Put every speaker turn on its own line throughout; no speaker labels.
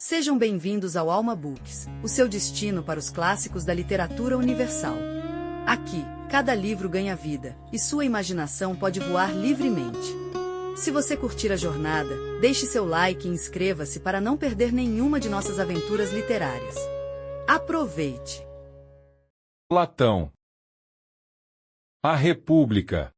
Sejam bem-vindos ao Alma Books, o seu destino para os clássicos da literatura universal. Aqui, cada livro ganha vida, e sua imaginação pode voar livremente. Se você curtir a jornada, deixe seu like e inscreva-se para não perder nenhuma de nossas aventuras literárias. Aproveite!
Platão. A República.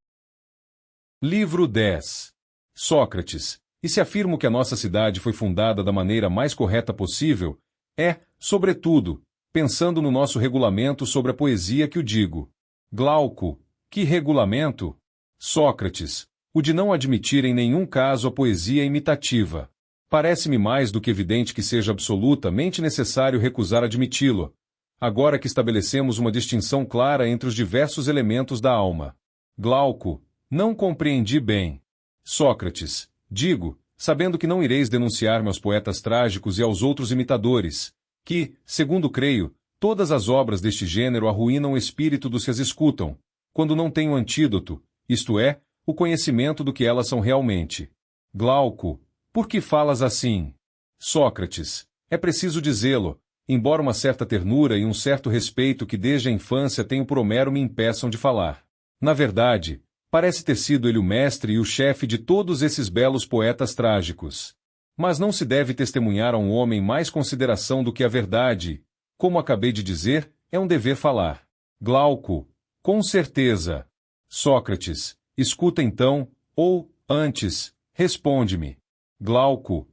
Livro 10. Sócrates. E se afirmo que a nossa cidade foi fundada da maneira mais correta possível, é, sobretudo, pensando no nosso regulamento sobre a poesia que o digo. Glauco. Que regulamento? Sócrates. O de não admitir em nenhum caso a poesia imitativa. Parece-me mais do que evidente que seja absolutamente necessário recusar admiti-lo, agora que estabelecemos uma distinção clara entre os diversos elementos da alma. Glauco. Não compreendi bem. Sócrates. Digo, sabendo que não ireis denunciar-me aos poetas trágicos e aos outros imitadores, que, segundo creio, todas as obras deste gênero arruinam o espírito dos que as escutam, quando não têm o antídoto, isto é, o conhecimento do que elas são realmente. Glauco. Por que falas assim? Sócrates. É preciso dizê-lo, embora uma certa ternura e um certo respeito que desde a infância tenho por Homero me impeçam de falar. Na verdade, parece ter sido ele o mestre e o chefe de todos esses belos poetas trágicos. Mas não se deve testemunhar a um homem mais consideração do que a verdade. Como acabei de dizer, é um dever falar. Glauco. Com certeza. Sócrates. Escuta então, ou, antes, responde-me. Glauco.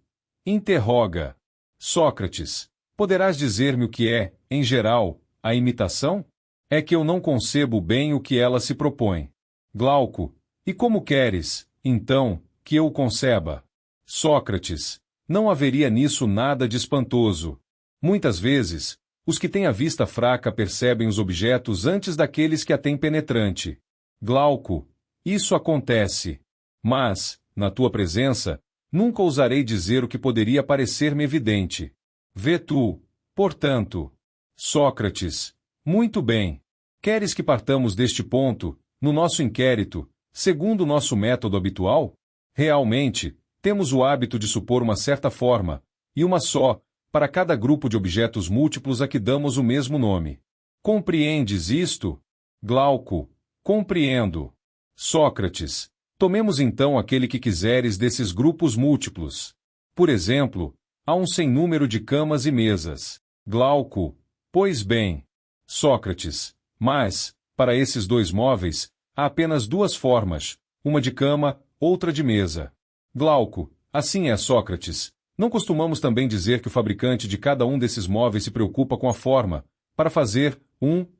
Interroga. Sócrates. Poderás dizer-me o que é, em geral, a imitação? É que eu não concebo bem o que ela se propõe. Glauco. E como queres, então, que eu o conceba? Sócrates. Não haveria nisso nada de espantoso. Muitas vezes, os que têm a vista fraca percebem os objetos antes daqueles que a têm penetrante. Glauco. Isso acontece. Mas, na tua presença, nunca ousarei dizer o que poderia parecer-me evidente. Vê tu, portanto. Sócrates. Muito bem. Queres que partamos deste ponto, no nosso inquérito, segundo o nosso método habitual? Realmente, temos o hábito de supor uma certa forma, e uma só, para cada grupo de objetos múltiplos a que damos o mesmo nome. Compreendes isto? Glauco. Compreendo. Sócrates. Tomemos então aquele que quiseres desses grupos múltiplos. Por exemplo, há um sem número de camas e mesas. Glauco. Pois bem. Sócrates. Mas, para esses dois móveis, há apenas duas formas, uma de cama, outra de mesa. Glauco. Assim é, Sócrates. Não costumamos também dizer que o fabricante de cada um desses móveis se preocupa com a forma, para fazer,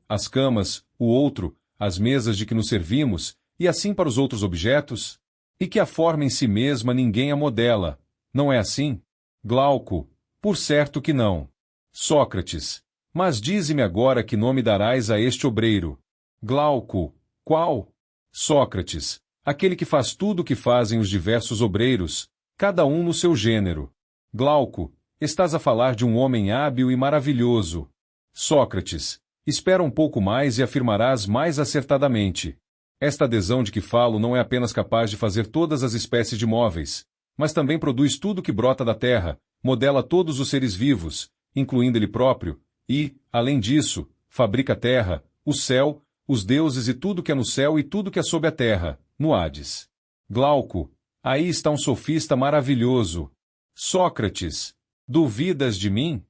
as camas, o outro, as mesas de que nos servimos, e assim para os outros objetos? E que a forma em si mesma ninguém a modela, não é assim? Glauco. Por certo que não. Sócrates. Mas dize-me agora que nome darás a este obreiro. Glauco. Qual? Sócrates. Aquele que faz tudo o que fazem os diversos obreiros, cada um no seu gênero. Glauco. Estás a falar de um homem hábil e maravilhoso. Sócrates. Espera um pouco mais e afirmarás mais acertadamente. Esta adesão de que falo não é apenas capaz de fazer todas as espécies de móveis, mas também produz tudo que brota da terra, modela todos os seres vivos, incluindo ele próprio, e, além disso, fabrica a terra, o céu, os deuses e tudo que é no céu e tudo que é sob a terra, no Hades. Glauco. Aí está um sofista maravilhoso. Sócrates. Duvidas de mim?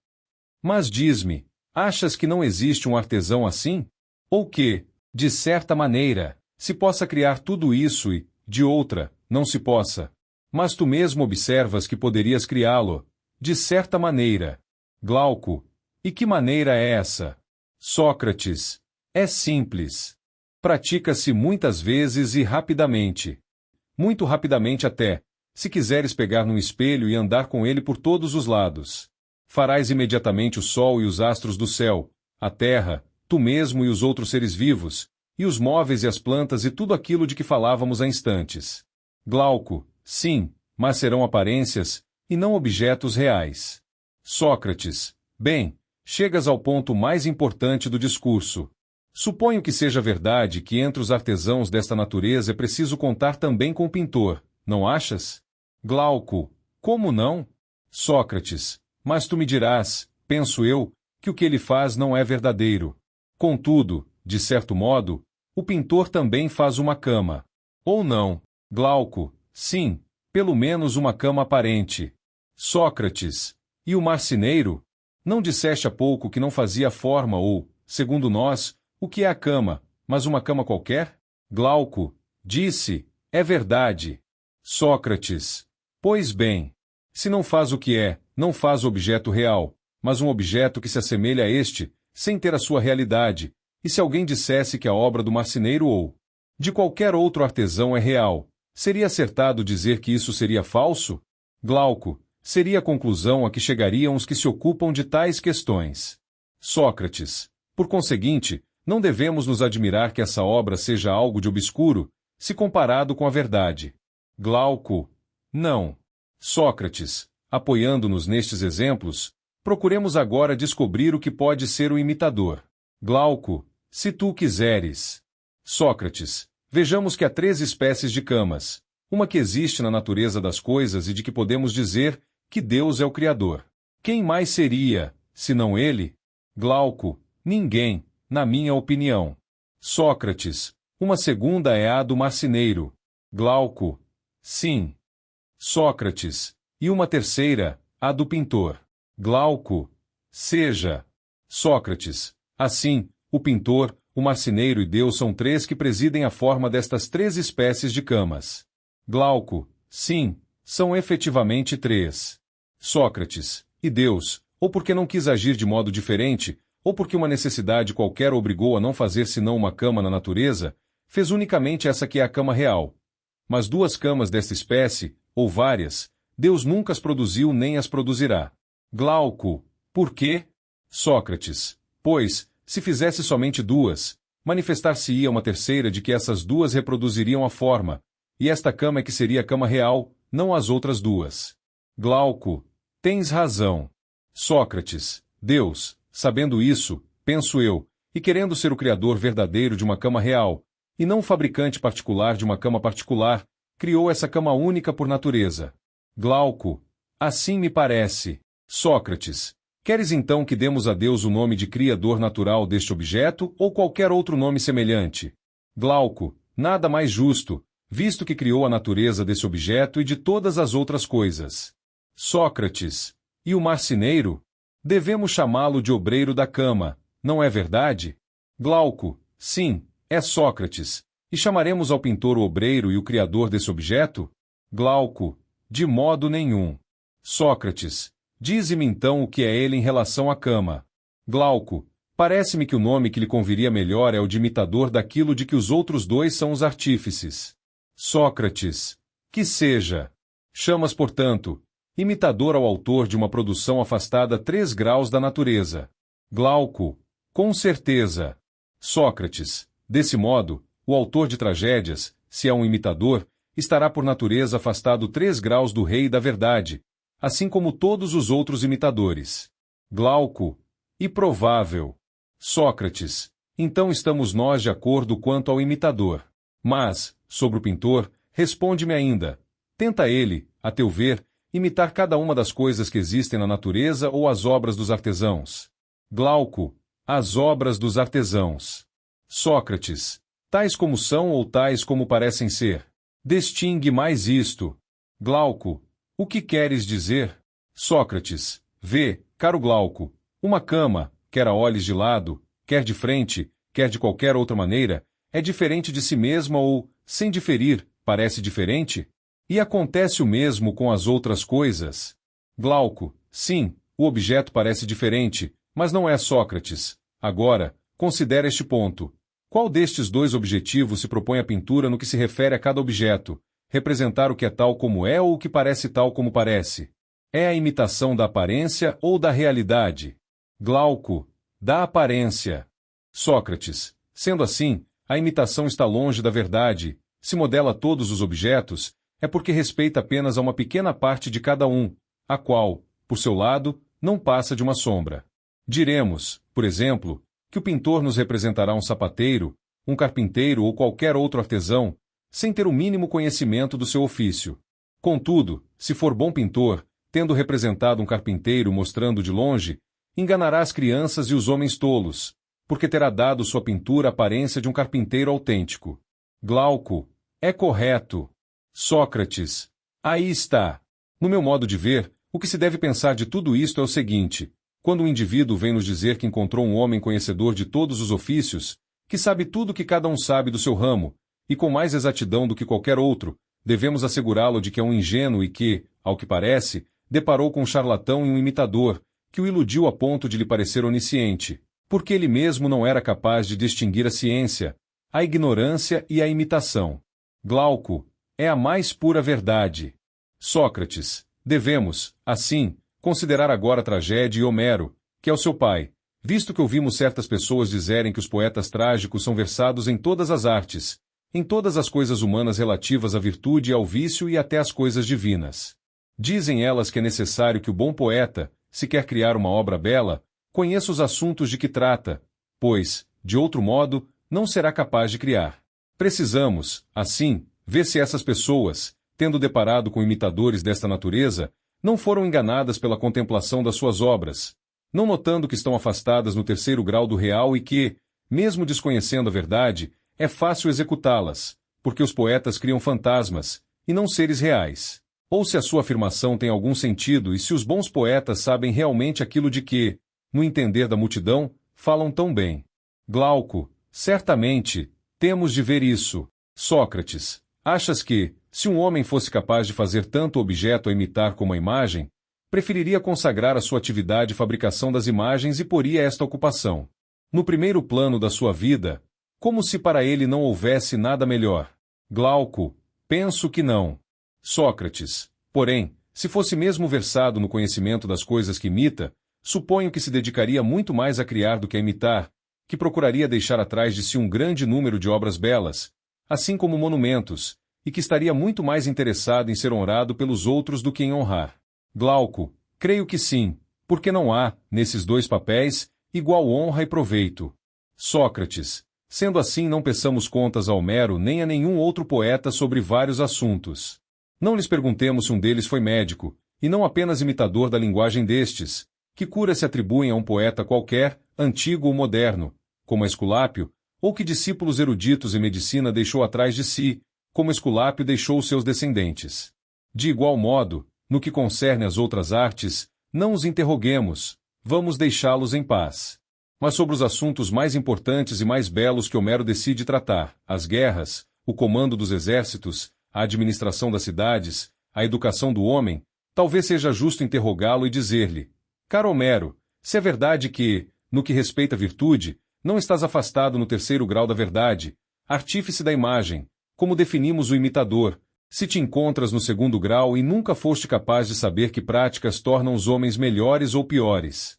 Mas diz-me, achas que não existe um artesão assim? Ou que, de certa maneira, se possa criar tudo isso e, de outra, não se possa? Mas tu mesmo observas que poderias criá-lo, de certa maneira. Glauco. E que maneira é essa? Sócrates. É simples. Pratica-se muitas vezes e rapidamente. Muito rapidamente até, se quiseres pegar num espelho e andar com ele por todos os lados. Farás imediatamente o sol e os astros do céu, a terra, tu mesmo e os outros seres vivos, e os móveis e as plantas e tudo aquilo de que falávamos há instantes. Glauco. Sim, mas serão aparências, e não objetos reais. Sócrates. Bem, chegas ao ponto mais importante do discurso. Suponho que seja verdade que entre os artesãos desta natureza é preciso contar também com o pintor, não achas? Glauco. Como não? Sócrates. Mas tu me dirás, penso eu, que o que ele faz não é verdadeiro. Contudo, de certo modo, o pintor também faz uma cama. Ou não, Glauco, sim, pelo menos uma cama aparente. Sócrates, e o marceneiro? Não disseste há pouco que não fazia forma ou, segundo nós, o que é a cama, mas uma cama qualquer? Glauco, disse, é verdade. Sócrates, pois bem, se não faz o que é, não faz o objeto real, mas um objeto que se assemelha a este, sem ter a sua realidade, e se alguém dissesse que a obra do marceneiro ou de qualquer outro artesão é real, seria acertado dizer que isso seria falso? Glauco, seria a conclusão a que chegariam os que se ocupam de tais questões. Sócrates, por conseguinte, não devemos nos admirar que essa obra seja algo de obscuro, se comparado com a verdade. Glauco, não. Sócrates, apoiando-nos nestes exemplos, procuremos agora descobrir o que pode ser o imitador. Glauco, se tu quiseres. Sócrates, vejamos que há 3 espécies de camas, uma que existe na natureza das coisas e de que podemos dizer que Deus é o Criador. Quem mais seria, senão ele? Glauco, ninguém, na minha opinião. Sócrates, uma segunda é a do marceneiro. Glauco, sim. Sócrates, e uma terceira, a do pintor. Glauco, seja. Sócrates, assim, o pintor, o marceneiro e Deus são 3 que presidem a forma destas 3 espécies de camas. Glauco, sim, são efetivamente 3. Sócrates, e Deus, ou porque não quis agir de modo diferente, ou porque uma necessidade qualquer o obrigou a não fazer senão uma cama na natureza, fez unicamente essa que é a cama real. Mas 2 camas desta espécie, ou várias, Deus nunca as produziu nem as produzirá. Glauco, por quê? Sócrates, pois, se fizesse somente 2, manifestar-se-ia uma terceira de que essas 2 reproduziriam a forma, e esta cama é que seria a cama real, não as outras 2. Glauco, tens razão. Sócrates, Deus, sabendo isso, penso eu, e querendo ser o criador verdadeiro de uma cama real, e não o fabricante particular de uma cama particular, criou essa cama única por natureza. Glauco, assim me parece. Sócrates, queres então que demos a Deus o nome de criador natural deste objeto ou qualquer outro nome semelhante? Glauco, nada mais justo, visto que criou a natureza desse objeto e de todas as outras coisas. Sócrates, e o marceneiro? Devemos chamá-lo de obreiro da cama, não é verdade? Glauco, sim, é Sócrates. E chamaremos ao pintor o obreiro e o criador desse objeto? Glauco, de modo nenhum. Sócrates, dize-me então o que é ele em relação à cama. Glauco, parece-me que o nome que lhe conviria melhor é o de imitador daquilo de que os outros 2 são os artífices. Sócrates, que seja. Chamas, portanto, imitador ao autor de uma produção afastada 3 graus da natureza. Glauco, com certeza. Sócrates, desse modo, o autor de tragédias, se é um imitador, estará por natureza afastado 3 graus do rei da verdade, assim como todos os outros imitadores. Glauco, e provável. Sócrates, então estamos nós de acordo quanto ao imitador. Mas, sobre o pintor, responde-me ainda. Tenta ele, a teu ver, imitar cada uma das coisas que existem na natureza ou as obras dos artesãos? Glauco, as obras dos artesãos. Sócrates, tais como são ou tais como parecem ser? Distingue mais isto. Glauco, o que queres dizer? Sócrates, vê, caro Glauco, uma cama, quer a olhes de lado, quer de frente, quer de qualquer outra maneira, é diferente de si mesma ou, sem diferir, parece diferente? E acontece o mesmo com as outras coisas? Glauco, sim, o objeto parece diferente, mas não é Sócrates. Agora, considera este ponto. Qual destes 2 objetivos se propõe a pintura no que se refere a cada objeto? Representar o que é tal como é ou o que parece tal como parece? É a imitação da aparência ou da realidade? Glauco, da aparência. Sócrates, sendo assim, a imitação está longe da verdade. Se modela todos os objetos, é porque respeita apenas a uma pequena parte de cada um, a qual, por seu lado, não passa de uma sombra. Diremos, por exemplo, que o pintor nos representará um sapateiro, um carpinteiro ou qualquer outro artesão, sem ter o mínimo conhecimento do seu ofício. Contudo, se for bom pintor, tendo representado um carpinteiro mostrando de longe, enganará as crianças e os homens tolos, porque terá dado sua pintura a aparência de um carpinteiro autêntico. Glauco, é correto. Sócrates, aí está. No meu modo de ver, o que se deve pensar de tudo isto é o seguinte: quando um indivíduo vem nos dizer que encontrou um homem conhecedor de todos os ofícios, que sabe tudo que cada um sabe do seu ramo, e com mais exatidão do que qualquer outro, devemos assegurá-lo de que é um ingênuo e que, ao que parece, deparou com um charlatão e um imitador, que o iludiu a ponto de lhe parecer onisciente, porque ele mesmo não era capaz de distinguir a ciência, a ignorância e a imitação. Glauco, é a mais pura verdade. Sócrates, devemos, assim, considerar agora a tragédia e Homero, que é o seu pai, visto que ouvimos certas pessoas dizerem que os poetas trágicos são versados em todas as artes, em todas as coisas humanas relativas à virtude e ao vício e até às coisas divinas. Dizem elas que é necessário que o bom poeta, se quer criar uma obra bela, conheça os assuntos de que trata, pois, de outro modo, não será capaz de criar. Precisamos, assim, ver se essas pessoas, tendo deparado com imitadores desta natureza, não foram enganadas pela contemplação das suas obras, não notando que estão afastadas no terceiro grau do real e que, mesmo desconhecendo a verdade, é fácil executá-las, porque os poetas criam fantasmas, e não seres reais. Ou se a sua afirmação tem algum sentido e se os bons poetas sabem realmente aquilo de que, no entender da multidão, falam tão bem. Glauco, certamente, temos de ver isso. Sócrates, achas que, se um homem fosse capaz de fazer tanto objeto a imitar como a imagem, preferiria consagrar a sua atividade à fabricação das imagens e poria esta ocupação no primeiro plano da sua vida, como se para ele não houvesse nada melhor? Glauco, penso que não. Sócrates, porém, se fosse mesmo versado no conhecimento das coisas que imita, suponho que se dedicaria muito mais a criar do que a imitar, que procuraria deixar atrás de si um grande número de obras belas, assim como monumentos, e que estaria muito mais interessado em ser honrado pelos outros do que em honrar. Glauco, creio que sim, porque não há, nesses dois papéis, igual honra e proveito. Sócrates, sendo assim não peçamos contas a Homero nem a nenhum outro poeta sobre vários assuntos. Não lhes perguntemos se um deles foi médico, e não apenas imitador da linguagem destes, que curas se atribuem a um poeta qualquer, antigo ou moderno, como Esculápio, ou que discípulos eruditos em medicina deixou atrás de si, como Esculápio deixou os seus descendentes. De igual modo, no que concerne às outras artes, não os interroguemos, vamos deixá-los em paz. Mas sobre os assuntos mais importantes e mais belos que Homero decide tratar, as guerras, o comando dos exércitos, a administração das cidades, a educação do homem, talvez seja justo interrogá-lo e dizer-lhe: caro Homero, se é verdade que, no que respeita à virtude, não estás afastado no terceiro grau da verdade, artífice da imagem, como definimos o imitador, se te encontras no segundo grau e nunca foste capaz de saber que práticas tornam os homens melhores ou piores.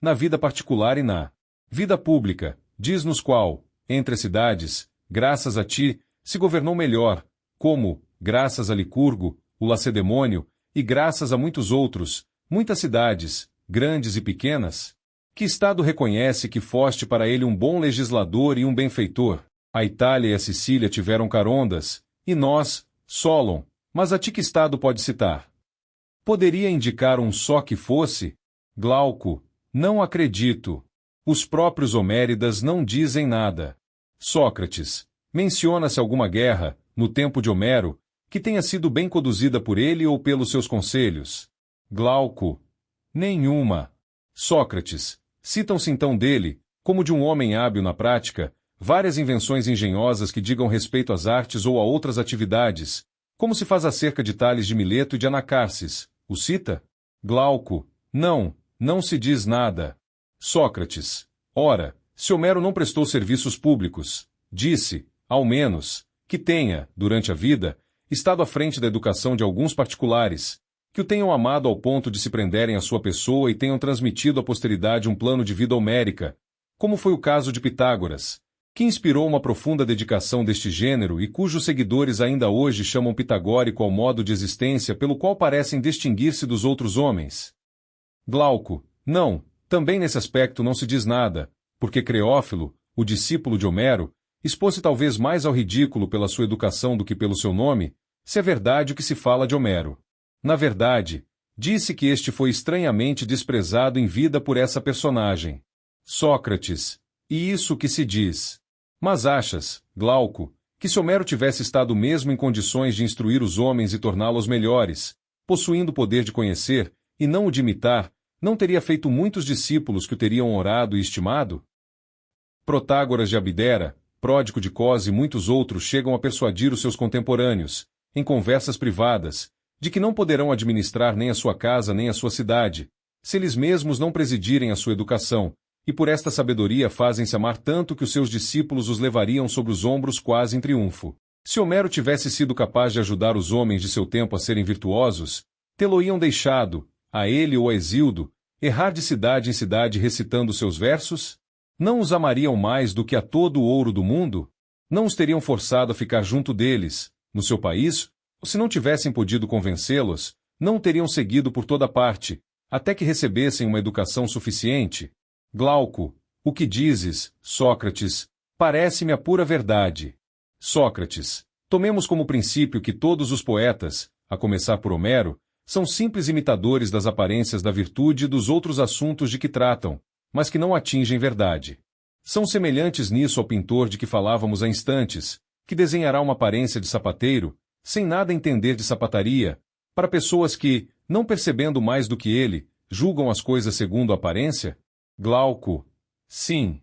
Na vida particular e na vida pública, diz-nos qual, entre as cidades, graças a ti, se governou melhor, como, graças a Licurgo, o Lacedemônio, e graças a muitos outros, muitas cidades, grandes e pequenas? Que estado reconhece que foste para ele um bom legislador e um benfeitor? A Itália e a Sicília tiveram Carondas, e nós, Solon, mas a ti que estado pode citar? Poderia indicar um só que fosse? Glauco, não acredito. Os próprios Homéridas não dizem nada. Sócrates, menciona-se alguma guerra, no tempo de Homero, que tenha sido bem conduzida por ele ou pelos seus conselhos? Glauco, nenhuma. Sócrates, citam-se então dele, como de um homem hábil na prática, várias invenções engenhosas que digam respeito às artes ou a outras atividades, como se faz acerca de Tales de Mileto e de Anacarsis. O cita? Glauco, não se diz nada. Sócrates, ora, se Homero não prestou serviços públicos, disse, ao menos, que tenha, durante a vida, estado à frente da educação de alguns particulares, que o tenham amado ao ponto de se prenderem à sua pessoa e tenham transmitido à posteridade um plano de vida homérica, como foi o caso de Pitágoras, que inspirou uma profunda dedicação deste gênero e cujos seguidores ainda hoje chamam pitagórico ao modo de existência pelo qual parecem distinguir-se dos outros homens. Glauco, não, também nesse aspecto não se diz nada, porque Creófilo, o discípulo de Homero, expôs-se talvez mais ao ridículo pela sua educação do que pelo seu nome, se é verdade o que se fala de Homero. Na verdade, Disse que este foi estranhamente desprezado em vida por essa personagem. Sócrates. E isso que se diz. Mas achas, Glauco, que se Homero tivesse estado mesmo em condições de instruir os homens e torná-los melhores, possuindo o poder de conhecer, e não o de imitar, não teria feito muitos discípulos que o teriam honrado e estimado? Protágoras de Abdera, Pródico de Cos e muitos outros chegam a persuadir os seus contemporâneos, em conversas privadas, de que não poderão administrar nem a sua casa nem a sua cidade, se eles mesmos não presidirem a sua educação, e por esta sabedoria fazem-se amar tanto que os seus discípulos os levariam sobre os ombros quase em triunfo. Se Homero tivesse sido capaz de ajudar os homens de seu tempo a serem virtuosos, tê-lo-iam deixado, a ele ou a Hesíodo, errar de cidade em cidade recitando seus versos? Não os amariam mais do que a todo o ouro do mundo? Não os teriam forçado a ficar junto deles, no seu país? Ou se não tivessem podido convencê-los, não o teriam seguido por toda parte, até que recebessem uma educação suficiente? Glauco, o que dizes, Sócrates, parece-me a pura verdade. Sócrates, tomemos como princípio que todos os poetas, a começar por Homero, são simples imitadores das aparências da virtude e dos outros assuntos de que tratam, mas que não atingem verdade. São semelhantes nisso ao pintor de que falávamos há instantes, que desenhará uma aparência de sapateiro, sem nada entender de sapataria, para pessoas que, não percebendo mais do que ele, julgam as coisas segundo a aparência? Glauco. Sim.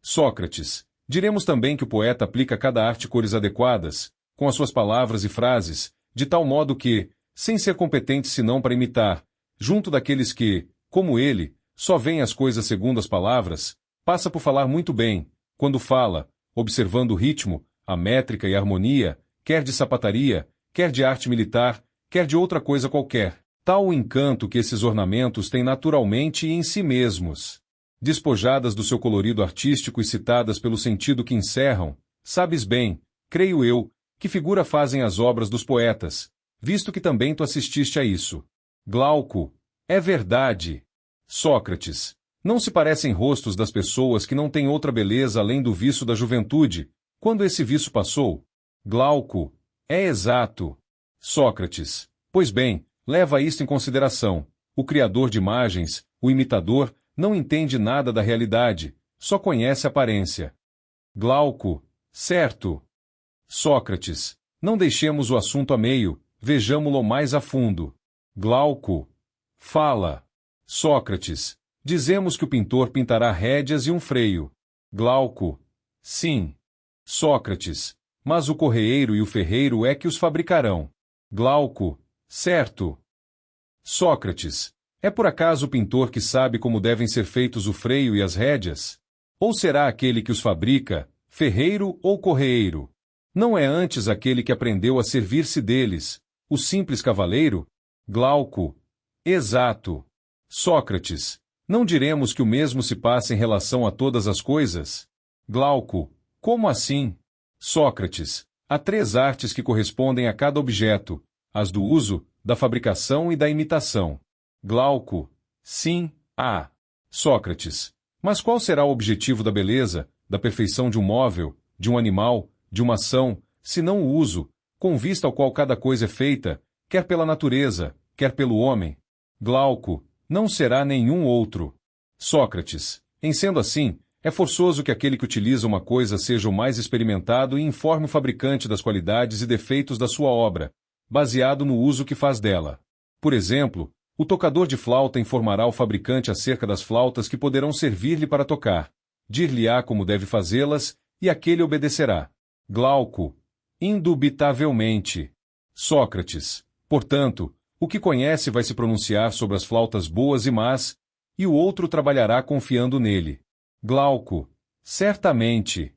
Sócrates. Diremos também que o poeta aplica a cada arte cores adequadas, com as suas palavras e frases, de tal modo que, sem ser competente senão para imitar, junto daqueles que, como ele, só veem as coisas segundo as palavras, passa por falar muito bem, quando fala, observando o ritmo, a métrica e a harmonia, quer de sapataria, quer de arte militar, quer de outra coisa qualquer. Tal o encanto que esses ornamentos têm naturalmente e em si mesmos. Despojadas do seu colorido artístico e citadas pelo sentido que encerram, sabes bem, creio eu, que figura fazem as obras dos poetas, visto que também tu assististe a isso. Glauco. É verdade. Sócrates. Não se parecem rostos das pessoas que não têm outra beleza além do viço da juventude, quando esse viço passou? Glauco. É exato. Sócrates. Pois bem, leva isto em consideração. O criador de imagens, o imitador, não entende nada da realidade, só conhece a aparência. Glauco. Certo. Sócrates. Não deixemos o assunto a meio, vejamo-lo mais a fundo. Glauco. Fala. Sócrates. Dizemos que o pintor pintará rédeas e um freio. Glauco. Sim. Sócrates. Mas o correeiro e o ferreiro é que os fabricarão. Glauco. Certo. Sócrates. É por acaso o pintor que sabe como devem ser feitos o freio e as rédeas? Ou será aquele que os fabrica, ferreiro ou correeiro? Não é antes aquele que aprendeu a servir-se deles, o simples cavaleiro? Glauco. Exato. Sócrates. Não diremos que o mesmo se passa em relação a todas as coisas? Glauco. Como assim? Sócrates. Há três artes que correspondem a cada objeto, as do uso, da fabricação e da imitação. Glauco. Sim, há. Sócrates. Mas qual será o objetivo da beleza, da perfeição de um móvel, de um animal, de uma ação, senão o uso, com vista ao qual cada coisa é feita, quer pela natureza, quer pelo homem? Glauco. Não será nenhum outro. Sócrates. Em sendo assim, é forçoso que aquele que utiliza uma coisa seja o mais experimentado e informe o fabricante das qualidades e defeitos da sua obra, baseado no uso que faz dela. Por exemplo, o tocador de flauta informará o fabricante acerca das flautas que poderão servir-lhe para tocar, dir-lhe-á como deve fazê-las, e aquele obedecerá. Glauco. Indubitavelmente. Sócrates. Portanto, o que conhece vai se pronunciar sobre as flautas boas e más, e o outro trabalhará confiando nele. Glauco. Certamente.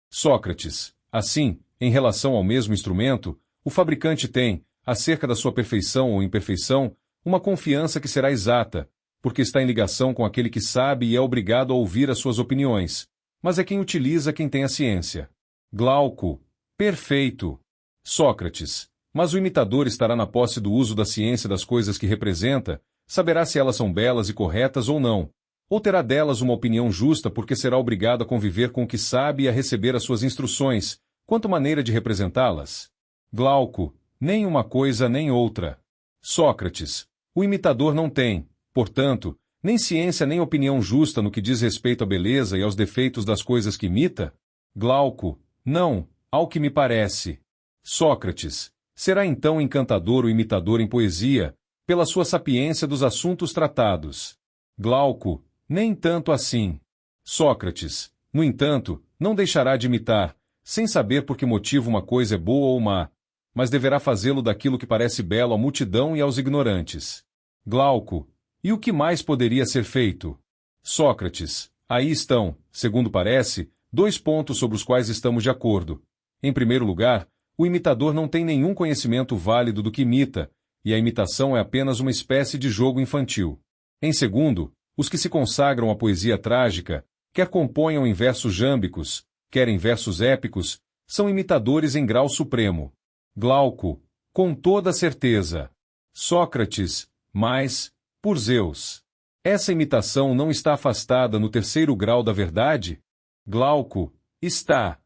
Sócrates. Assim, em relação ao mesmo instrumento, o fabricante tem, acerca da sua perfeição ou imperfeição, uma confiança que será exata, porque está em ligação com aquele que sabe e é obrigado a ouvir as suas opiniões, mas é quem utiliza quem tem a ciência. Glauco. Perfeito. Sócrates. Mas o imitador estará na posse do uso da ciência das coisas que representa, saberá se elas são belas e corretas ou não, ou terá delas uma opinião justa porque será obrigado a conviver com o que sabe e a receber as suas instruções, quanto maneira de representá-las? Glauco. Nem uma coisa nem outra. Sócrates. O imitador não tem, portanto, nem ciência nem opinião justa no que diz respeito à beleza e aos defeitos das coisas que imita? Glauco, não, ao que me parece. Sócrates, será então encantador o imitador em poesia, pela sua sapiência dos assuntos tratados? Glauco, nem tanto assim. Sócrates, no entanto, não deixará de imitar, sem saber por que motivo uma coisa é boa ou má, mas deverá fazê-lo daquilo que parece belo à multidão e aos ignorantes. Glauco, e o que mais poderia ser feito? Sócrates, aí estão, segundo parece, dois pontos sobre os quais estamos de acordo. Em primeiro lugar, o imitador não tem nenhum conhecimento válido do que imita, e a imitação é apenas uma espécie de jogo infantil. Em segundo, os que se consagram à poesia trágica, quer componham em versos jâmbicos, quer em versos épicos, são imitadores em grau supremo. Glauco, com toda certeza. Sócrates, mas, por Zeus, essa imitação não está afastada no terceiro grau da verdade? Glauco, está.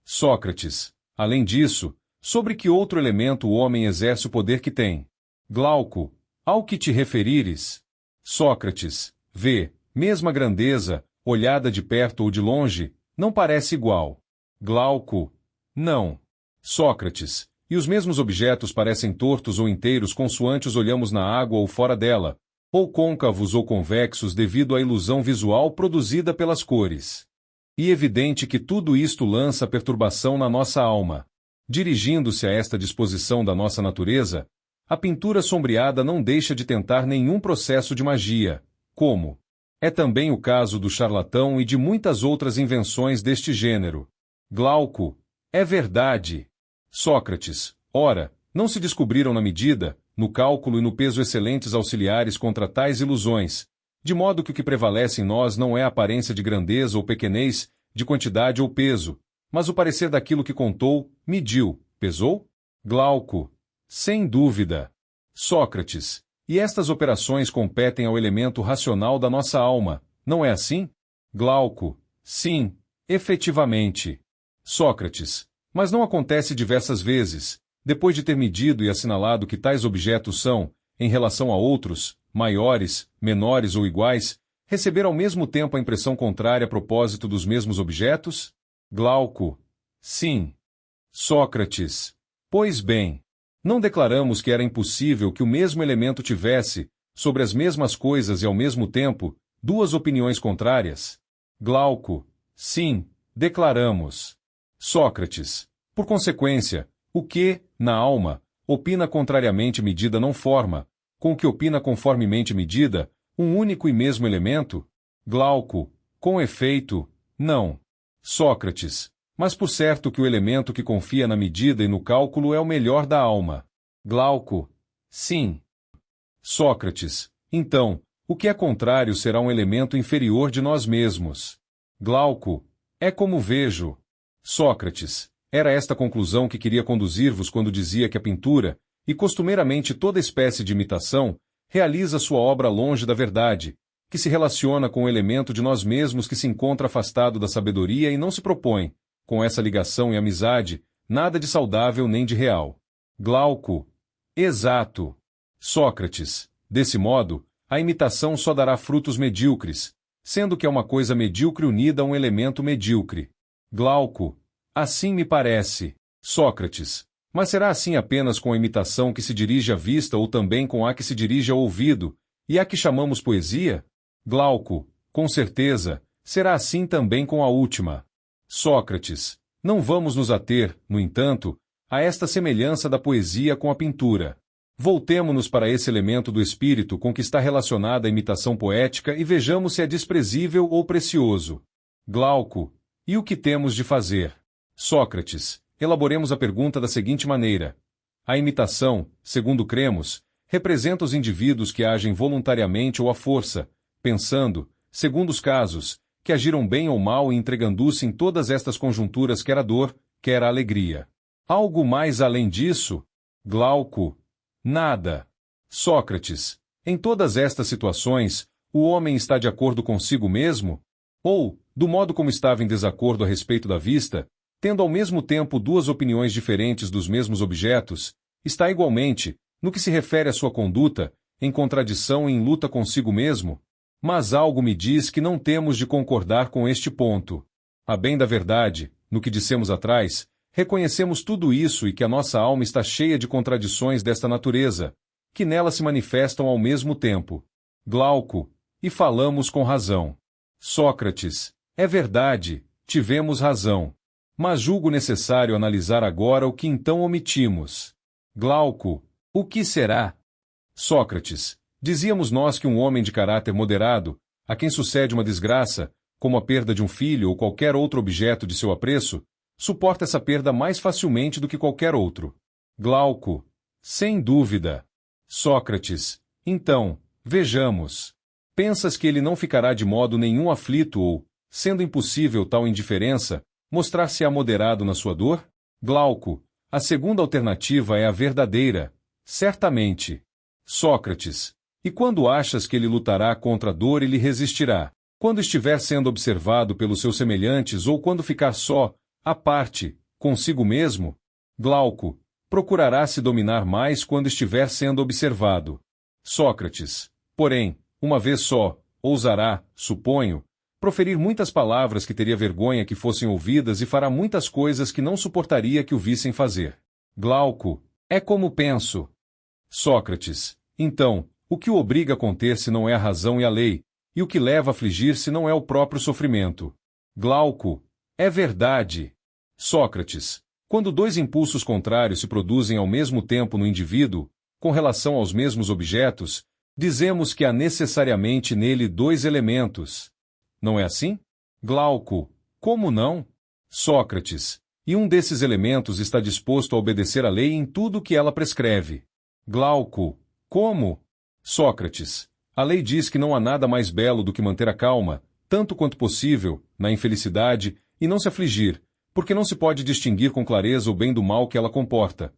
Sócrates, além disso, sobre que outro elemento o homem exerce o poder que tem? Glauco, ao que te referires? Sócrates, vê, mesma grandeza, olhada de perto ou de longe, não parece igual. Glauco, não. Sócrates, e os mesmos objetos parecem tortos ou inteiros consoante os olhamos na água ou fora dela, ou côncavos ou convexos devido à ilusão visual produzida pelas cores. E evidente que tudo isto lança perturbação na nossa alma. Dirigindo-se a esta disposição da nossa natureza, a pintura sombreada não deixa de tentar nenhum processo de magia, como é também o caso do charlatão e de muitas outras invenções deste gênero. Glauco, é verdade. Sócrates, ora, não se descobriram na medida, no cálculo e no peso excelentes auxiliares contra tais ilusões, de modo que o que prevalece em nós não é a aparência de grandeza ou pequenez, de quantidade ou peso, mas o parecer daquilo que contou, mediu, pesou? Glauco, sem dúvida. Sócrates, e estas operações competem ao elemento racional da nossa alma, não é assim? Glauco, sim, efetivamente. Sócrates, mas não acontece diversas vezes, depois de ter medido e assinalado que tais objetos são, em relação a outros, maiores, menores ou iguais, receber ao mesmo tempo a impressão contrária a propósito dos mesmos objetos? Glauco, sim. Sócrates, pois bem, não declaramos que era impossível que o mesmo elemento tivesse, sobre as mesmas coisas e ao mesmo tempo, duas opiniões contrárias? Glauco, sim, declaramos. Sócrates, por consequência, o que, na alma, opina contrariamente medida não forma, com o que opina conformemente medida, um único e mesmo elemento? Glauco, com efeito, não. Sócrates, mas por certo que o elemento que confia na medida e no cálculo é o melhor da alma. Glauco, sim. Sócrates, então, o que é contrário será um elemento inferior de nós mesmos. Glauco, é como vejo. Sócrates, era esta a conclusão que queria conduzir-vos quando dizia que a pintura, e costumeiramente toda espécie de imitação, realiza sua obra longe da verdade, que se relaciona com o elemento de nós mesmos que se encontra afastado da sabedoria e não se propõe, com essa ligação e amizade, nada de saudável nem de real. Glauco, exato. Sócrates, desse modo, a imitação só dará frutos medíocres, sendo que é uma coisa medíocre unida a um elemento medíocre. Glauco, assim me parece. Sócrates, mas será assim apenas com a imitação que se dirige à vista ou também com a que se dirige ao ouvido, e a que chamamos poesia? Glauco, com certeza, será assim também com a última. Sócrates, não vamos nos ater, no entanto, a esta semelhança da poesia com a pintura. Voltemo-nos para esse elemento do espírito com que está relacionada a imitação poética e vejamos se é desprezível ou precioso. Glauco, e o que temos de fazer? Sócrates, elaboremos a pergunta da seguinte maneira. A imitação, segundo cremos, representa os indivíduos que agem voluntariamente ou à força, pensando, segundo os casos, que agiram bem ou mal e entregando-se em todas estas conjunturas quer a dor, quer a alegria. Algo mais além disso? Glauco, nada. Sócrates, em todas estas situações, o homem está de acordo consigo mesmo? Ou, do modo como estava em desacordo a respeito da vista, tendo ao mesmo tempo duas opiniões diferentes dos mesmos objetos, está igualmente, no que se refere à sua conduta, em contradição e em luta consigo mesmo? Mas algo me diz que não temos de concordar com este ponto. A bem da verdade, no que dissemos atrás, reconhecemos tudo isso e que a nossa alma está cheia de contradições desta natureza, que nela se manifestam ao mesmo tempo. Glauco, e falamos com razão. Sócrates, é verdade, tivemos razão. Mas julgo necessário analisar agora o que então omitimos. Glauco, o que será? Sócrates, dizíamos nós que um homem de caráter moderado, a quem sucede uma desgraça, como a perda de um filho ou qualquer outro objeto de seu apreço, suporta essa perda mais facilmente do que qualquer outro. Glauco, sem dúvida. Sócrates, então, vejamos. Pensas que ele não ficará de modo nenhum aflito ou, sendo impossível tal indiferença, mostrar-se-á moderado na sua dor? Glauco, a segunda alternativa é a verdadeira, certamente. Sócrates, e quando achas que ele lutará contra a dor e lhe resistirá? Quando estiver sendo observado pelos seus semelhantes ou quando ficar só, à parte, consigo mesmo? Glauco, procurará se dominar mais quando estiver sendo observado. Sócrates, porém, uma vez só, ousará, suponho, proferir muitas palavras que teria vergonha que fossem ouvidas e fará muitas coisas que não suportaria que o vissem fazer. Glauco, é como penso. Sócrates, então, o que o obriga a conter-se não é a razão e a lei, e o que leva a afligir-se não é o próprio sofrimento. Glauco, é verdade. Sócrates, quando dois impulsos contrários se produzem ao mesmo tempo no indivíduo, com relação aos mesmos objetos, dizemos que há necessariamente nele dois elementos. Não é assim? Glauco, como não? Sócrates, e um desses elementos está disposto a obedecer à lei em tudo o que ela prescreve. Glauco, como? Sócrates, a lei diz que não há nada mais belo do que manter a calma, tanto quanto possível, na infelicidade, e não se afligir, porque não se pode distinguir com clareza o bem do mal que ela comporta.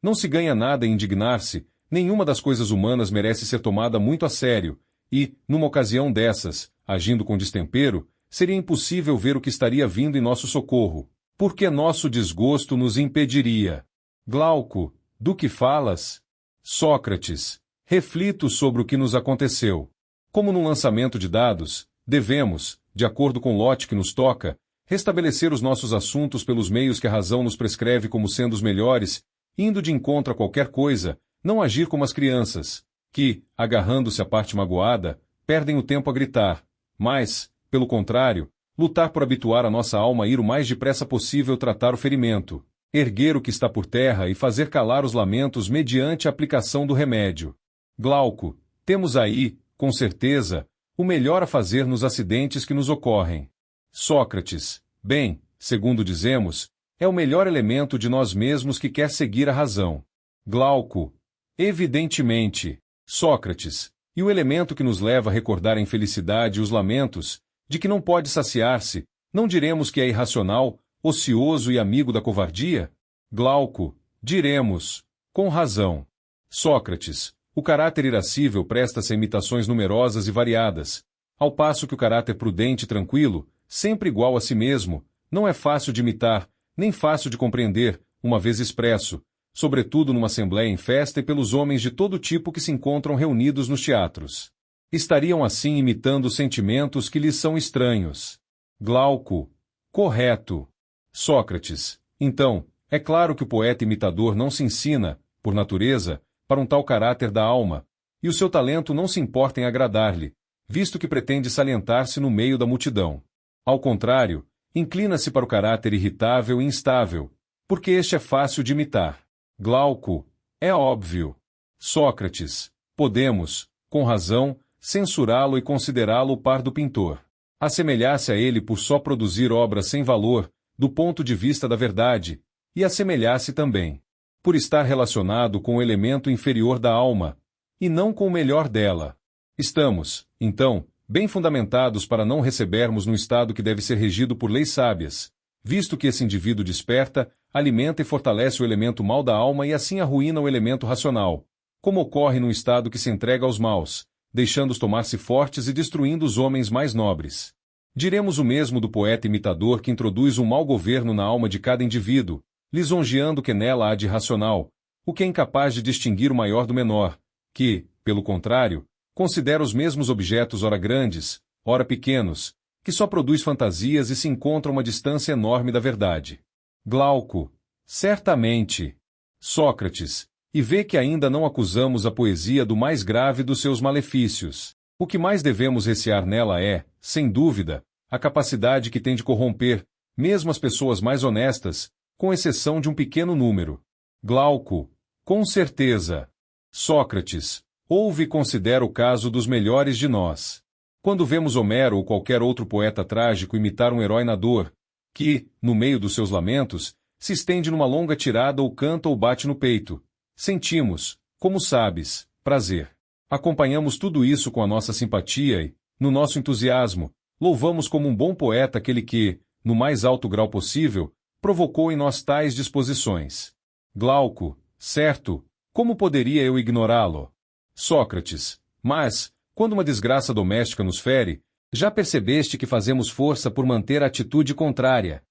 Não se ganha nada em indignar-se, nenhuma das coisas humanas merece ser tomada muito a sério, e, numa ocasião dessas, agindo com destempero, seria impossível ver o que estaria vindo em nosso socorro, porque nosso desgosto nos impediria. Glauco, do que falas? Sócrates, reflito sobre o que nos aconteceu. Como num lançamento de dados, devemos, de acordo com o lote que nos toca, restabelecer os nossos assuntos pelos meios que a razão nos prescreve como sendo os melhores, indo de encontro a qualquer coisa, não agir como as crianças, que, agarrando-se à parte magoada, perdem o tempo a gritar, mas, pelo contrário, lutar por habituar a nossa alma a ir o mais depressa possível tratar o ferimento, erguer o que está por terra e fazer calar os lamentos mediante a aplicação do remédio. Glauco, temos aí, com certeza, o melhor a fazer nos acidentes que nos ocorrem. Sócrates, bem, segundo dizemos, é o melhor elemento de nós mesmos que quer seguir a razão. Glauco, evidentemente. Sócrates, e o elemento que nos leva a recordar a infelicidade e os lamentos, de que não pode saciar-se, não diremos que é irracional, ocioso e amigo da covardia? Glauco, diremos, com razão. Sócrates, o caráter irascível presta-se a imitações numerosas e variadas, ao passo que o caráter prudente e tranquilo, sempre igual a si mesmo, não é fácil de imitar, nem fácil de compreender, uma vez expresso, sobretudo numa assembléia em festa e pelos homens de todo tipo que se encontram reunidos nos teatros. Estariam assim imitando sentimentos que lhes são estranhos. Glauco, correto. Sócrates, então, é claro que o poeta imitador não se ensina, por natureza, para um tal caráter da alma, e o seu talento não se importa em agradar-lhe, visto que pretende salientar-se no meio da multidão. Ao contrário, inclina-se para o caráter irritável e instável, porque este é fácil de imitar. Glauco, é óbvio. Sócrates, podemos, com razão, censurá-lo e considerá-lo o par do pintor. Assemelhar-se a ele por só produzir obras sem valor, do ponto de vista da verdade, e assemelhar-se também, por estar relacionado com o elemento inferior da alma, e não com o melhor dela. Estamos, então, bem fundamentados para não recebermos no estado que deve ser regido por leis sábias, visto que esse indivíduo desperta, alimenta e fortalece o elemento mal da alma e assim arruína o elemento racional, como ocorre num estado que se entrega aos maus, deixando-os tomar-se fortes e destruindo os homens mais nobres. Diremos o mesmo do poeta imitador que introduz um mau governo na alma de cada indivíduo, lisonjeando o que nela há de racional, o que é incapaz de distinguir o maior do menor, que, pelo contrário, considera os mesmos objetos ora grandes, ora pequenos, que só produz fantasias e se encontra a uma distância enorme da verdade. Glauco, certamente. Sócrates, e vê que ainda não acusamos a poesia do mais grave dos seus malefícios. O que mais devemos recear nela é, sem dúvida, a capacidade que tem de corromper, mesmo as pessoas mais honestas, com exceção de um pequeno número. Glauco, com certeza. Sócrates, ouve e considera o caso dos melhores de nós. Quando vemos Homero ou qualquer outro poeta trágico imitar um herói na dor, que, no meio dos seus lamentos, se estende numa longa tirada ou canta ou bate no peito, sentimos, como sabes, prazer. Acompanhamos tudo isso com a nossa simpatia e, no nosso entusiasmo, louvamos como um bom poeta aquele que, no mais alto grau possível, provocou em nós tais disposições. Glauco, certo, como poderia eu ignorá-lo? Sócrates, mas, quando uma desgraça doméstica nos fere, já percebeste que fazemos força por manter a atitude contrária,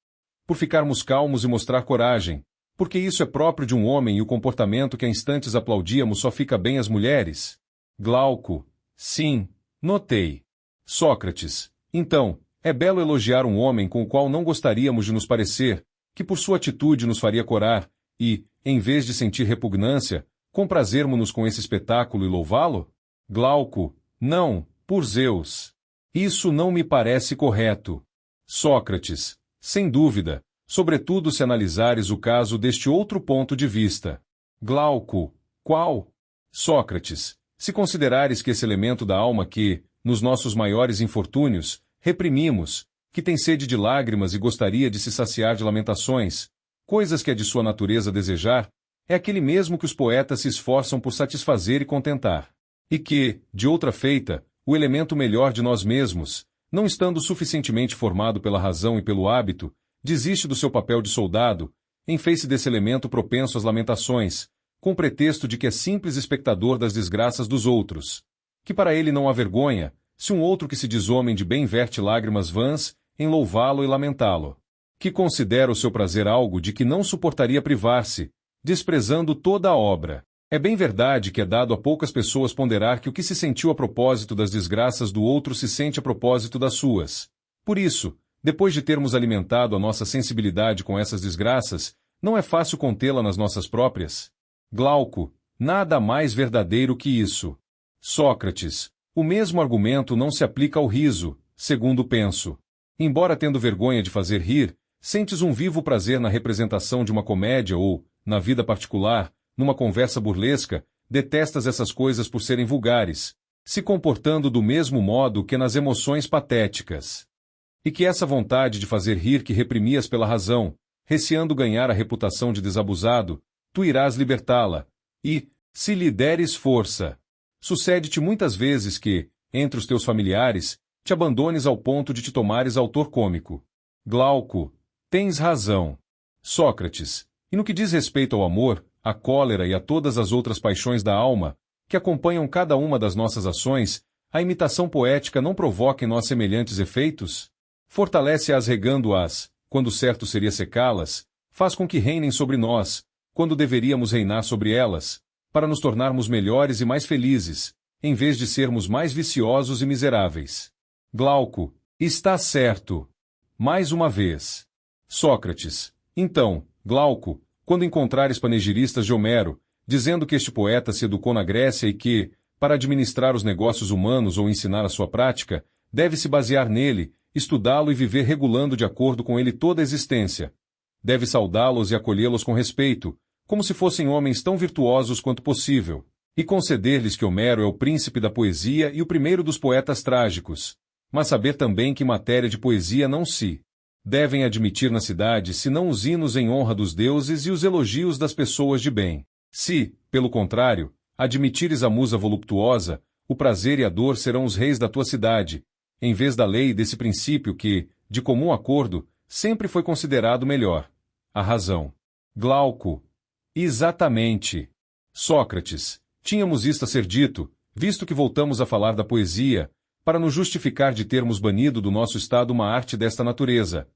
por ficarmos calmos e mostrar coragem, porque isso é próprio de um homem e o comportamento que há instantes aplaudíamos só fica bem às mulheres? Glauco, sim, notei. Sócrates, então, é belo elogiar um homem com o qual não gostaríamos de nos parecer, que por sua atitude nos faria corar, e, em vez de sentir repugnância, comprazermo-nos com esse espetáculo e louvá-lo? Glauco, não, por Zeus. Isso não me parece correto. Sócrates, sem dúvida, sobretudo se analisares o caso deste outro ponto de vista. Glauco, qual? Sócrates, se considerares que esse elemento da alma que, nos nossos maiores infortúnios, reprimimos, que tem sede de lágrimas e gostaria de se saciar de lamentações, coisas que é de sua natureza desejar, é aquele mesmo que os poetas se esforçam por satisfazer e contentar. E que, de outra feita, o elemento melhor de nós mesmos, não estando suficientemente formado pela razão e pelo hábito, desiste do seu papel de soldado, em face desse elemento propenso às lamentações, com pretexto de que é simples espectador das desgraças dos outros, que para ele não há vergonha, se um outro que se diz homem de bem verte lágrimas vãs, em louvá-lo e lamentá-lo, que considera o seu prazer algo de que não suportaria privar-se, desprezando toda a obra. É bem verdade que é dado a poucas pessoas ponderar que o que se sentiu a propósito das desgraças do outro se sente a propósito das suas. Por isso, depois de termos alimentado a nossa sensibilidade com essas desgraças, não é fácil contê-la nas nossas próprias. Glauco, nada mais verdadeiro que isso. Sócrates, o mesmo argumento não se aplica ao riso, segundo penso. Embora tendo vergonha de fazer rir, sentes um vivo prazer na representação de uma comédia ou, na vida particular, numa conversa burlesca, detestas essas coisas por serem vulgares, se comportando do mesmo modo que nas emoções patéticas. E que essa vontade de fazer rir que reprimias pela razão, receando ganhar a reputação de desabusado, tu irás libertá-la, e, se lhe deres força, sucede-te muitas vezes que, entre os teus familiares, te abandones ao ponto de te tomares autor cômico. Glauco, tens razão. Sócrates, e no que diz respeito ao amor, à cólera e a todas as outras paixões da alma, que acompanham cada uma das nossas ações, a imitação poética não provoca em nós semelhantes efeitos? Fortalece-as regando-as, quando certo seria secá-las, faz com que reinem sobre nós, quando deveríamos reinar sobre elas, para nos tornarmos melhores e mais felizes, em vez de sermos mais viciosos e miseráveis. Glauco, está certo. Mais uma vez. Sócrates, então, Glauco, quando encontrares panegiristas de Homero, dizendo que este poeta se educou na Grécia e que, para administrar os negócios humanos ou ensinar a sua prática, deve-se basear nele, estudá-lo e viver regulando de acordo com ele toda a existência. Deve saudá-los e acolhê-los com respeito, como se fossem homens tão virtuosos quanto possível, e conceder-lhes que Homero é o príncipe da poesia e o primeiro dos poetas trágicos, mas saber também que matéria de poesia não se devem admitir na cidade senão os hinos em honra dos deuses e os elogios das pessoas de bem. Se, pelo contrário, admitires a musa voluptuosa, o prazer e a dor serão os reis da tua cidade, em vez da lei desse princípio que, de comum acordo, sempre foi considerado melhor. A razão. Glauco. Exatamente. Sócrates, tínhamos isto a ser dito, visto que voltamos a falar da poesia, para nos justificar de termos banido do nosso estado uma arte desta natureza.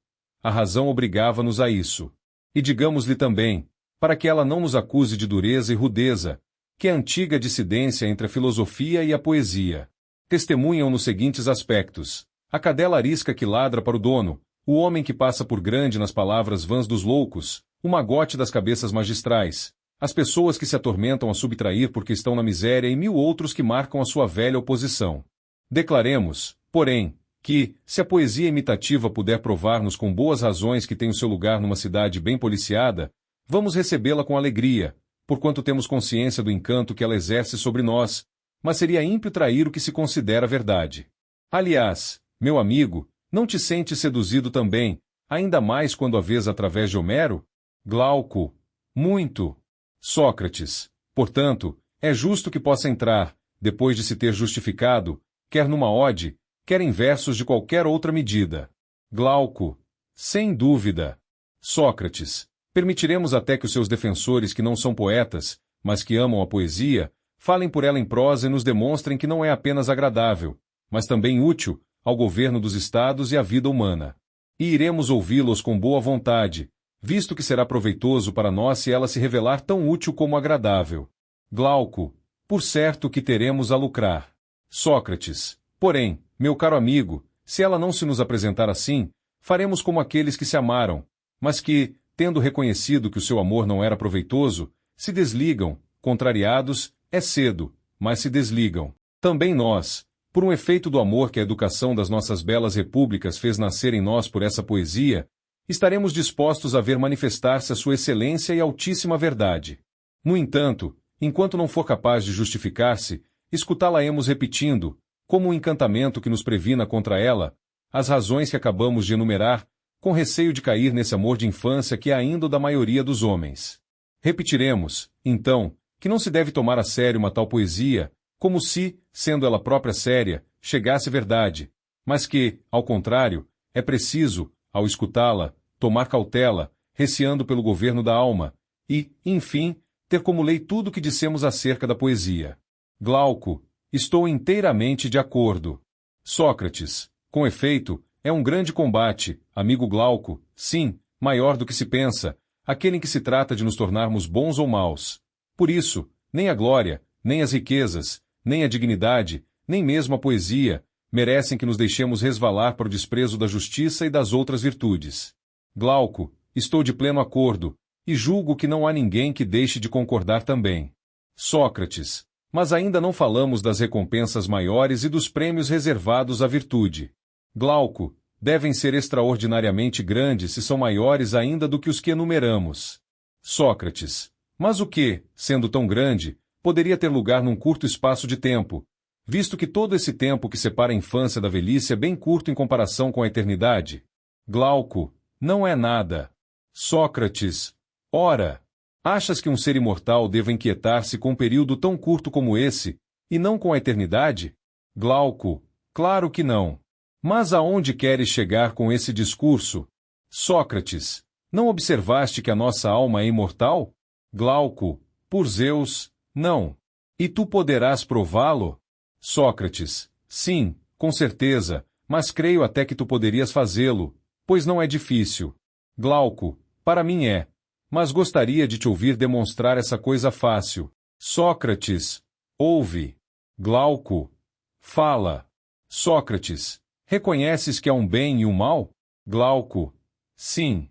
A razão obrigava-nos a isso. E digamos-lhe também, para que ela não nos acuse de dureza e rudeza, que é a antiga dissidência entre a filosofia e a poesia. Testemunham nos seguintes aspectos: a cadela arisca que ladra para o dono, o homem que passa por grande nas palavras vãs dos loucos, o magote das cabeças magistrais, as pessoas que se atormentam a subtrair porque estão na miséria e 1000 outros que marcam a sua velha oposição. Declaremos, porém, que, se a poesia imitativa puder provar-nos com boas razões que tem o seu lugar numa cidade bem policiada, vamos recebê-la com alegria, porquanto temos consciência do encanto que ela exerce sobre nós, mas seria ímpio trair o que se considera verdade. Aliás, meu amigo, não te sentes seduzido também, ainda mais quando a vês através de Homero? Glauco. Muito. Sócrates. Portanto, é justo que possa entrar, depois de se ter justificado, quer numa ode, quer em versos de qualquer outra medida. Glauco. Sem dúvida. Sócrates. Permitiremos até que os seus defensores que não são poetas, mas que amam a poesia, falem por ela em prosa e nos demonstrem que não é apenas agradável, mas também útil ao governo dos estados e à vida humana. E iremos ouvi-los com boa vontade, visto que será proveitoso para nós se ela se revelar tão útil como agradável. Glauco. Por certo que teremos a lucrar. Sócrates. Porém, meu caro amigo, se ela não se nos apresentar assim, faremos como aqueles que se amaram, mas que, tendo reconhecido que o seu amor não era proveitoso, se desligam, contrariados, é cedo, mas se desligam. Também nós, por um efeito do amor que a educação das nossas belas repúblicas fez nascer em nós por essa poesia, estaremos dispostos a ver manifestar-se a sua excelência e altíssima verdade. No entanto, enquanto não for capaz de justificar-se, escutá-la-emos repetindo, como um encantamento que nos previna contra ela, as razões que acabamos de enumerar, com receio de cair nesse amor de infância que é ainda o da maioria dos homens. Repetiremos, então, que não se deve tomar a sério uma tal poesia, como se, sendo ela própria séria, chegasse verdade, mas que, ao contrário, é preciso, ao escutá-la, tomar cautela, receando pelo governo da alma, e, enfim, ter como lei tudo o que dissemos acerca da poesia. Glauco. Estou inteiramente de acordo. Sócrates. Com efeito, é um grande combate, amigo Glauco, sim, maior do que se pensa, aquele em que se trata de nos tornarmos bons ou maus. Por isso, nem a glória, nem as riquezas, nem a dignidade, nem mesmo a poesia, merecem que nos deixemos resvalar para o desprezo da justiça e das outras virtudes. Glauco, estou de pleno acordo, e julgo que não há ninguém que deixe de concordar também. Sócrates. Mas ainda não falamos das recompensas maiores e dos prêmios reservados à virtude. Glauco. Devem ser extraordinariamente grandes se são maiores ainda do que os que enumeramos. Sócrates. Mas o que, sendo tão grande, poderia ter lugar num curto espaço de tempo, visto que todo esse tempo que separa a infância da velhice é bem curto em comparação com a eternidade? Glauco. Não é nada. Sócrates. Ora, achas que um ser imortal deva inquietar-se com um período tão curto como esse, e não com a eternidade? Glauco. Claro que não. Mas aonde queres chegar com esse discurso? Sócrates. Não observaste que a nossa alma é imortal? Glauco. Por Zeus, não. E tu poderás prová-lo? Sócrates. Sim, com certeza, mas creio até que tu poderias fazê-lo, pois não é difícil. Glauco. Para mim é. Mas gostaria de te ouvir demonstrar essa coisa fácil. Sócrates. Ouve. Glauco. Fala. Sócrates. Reconheces que há um bem e um mal? Glauco. Sim.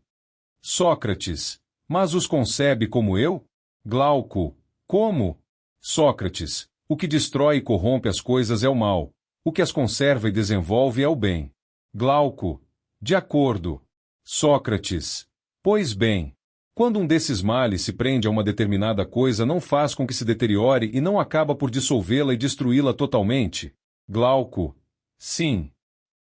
Sócrates. Mas os concebe como eu? Glauco. Como? Sócrates. O que destrói e corrompe as coisas é o mal. O que as conserva e desenvolve é o bem. Glauco. De acordo. Sócrates. Pois bem. Quando um desses males se prende a uma determinada coisa, não faz com que se deteriore e não acaba por dissolvê-la e destruí-la totalmente? Glauco. Sim.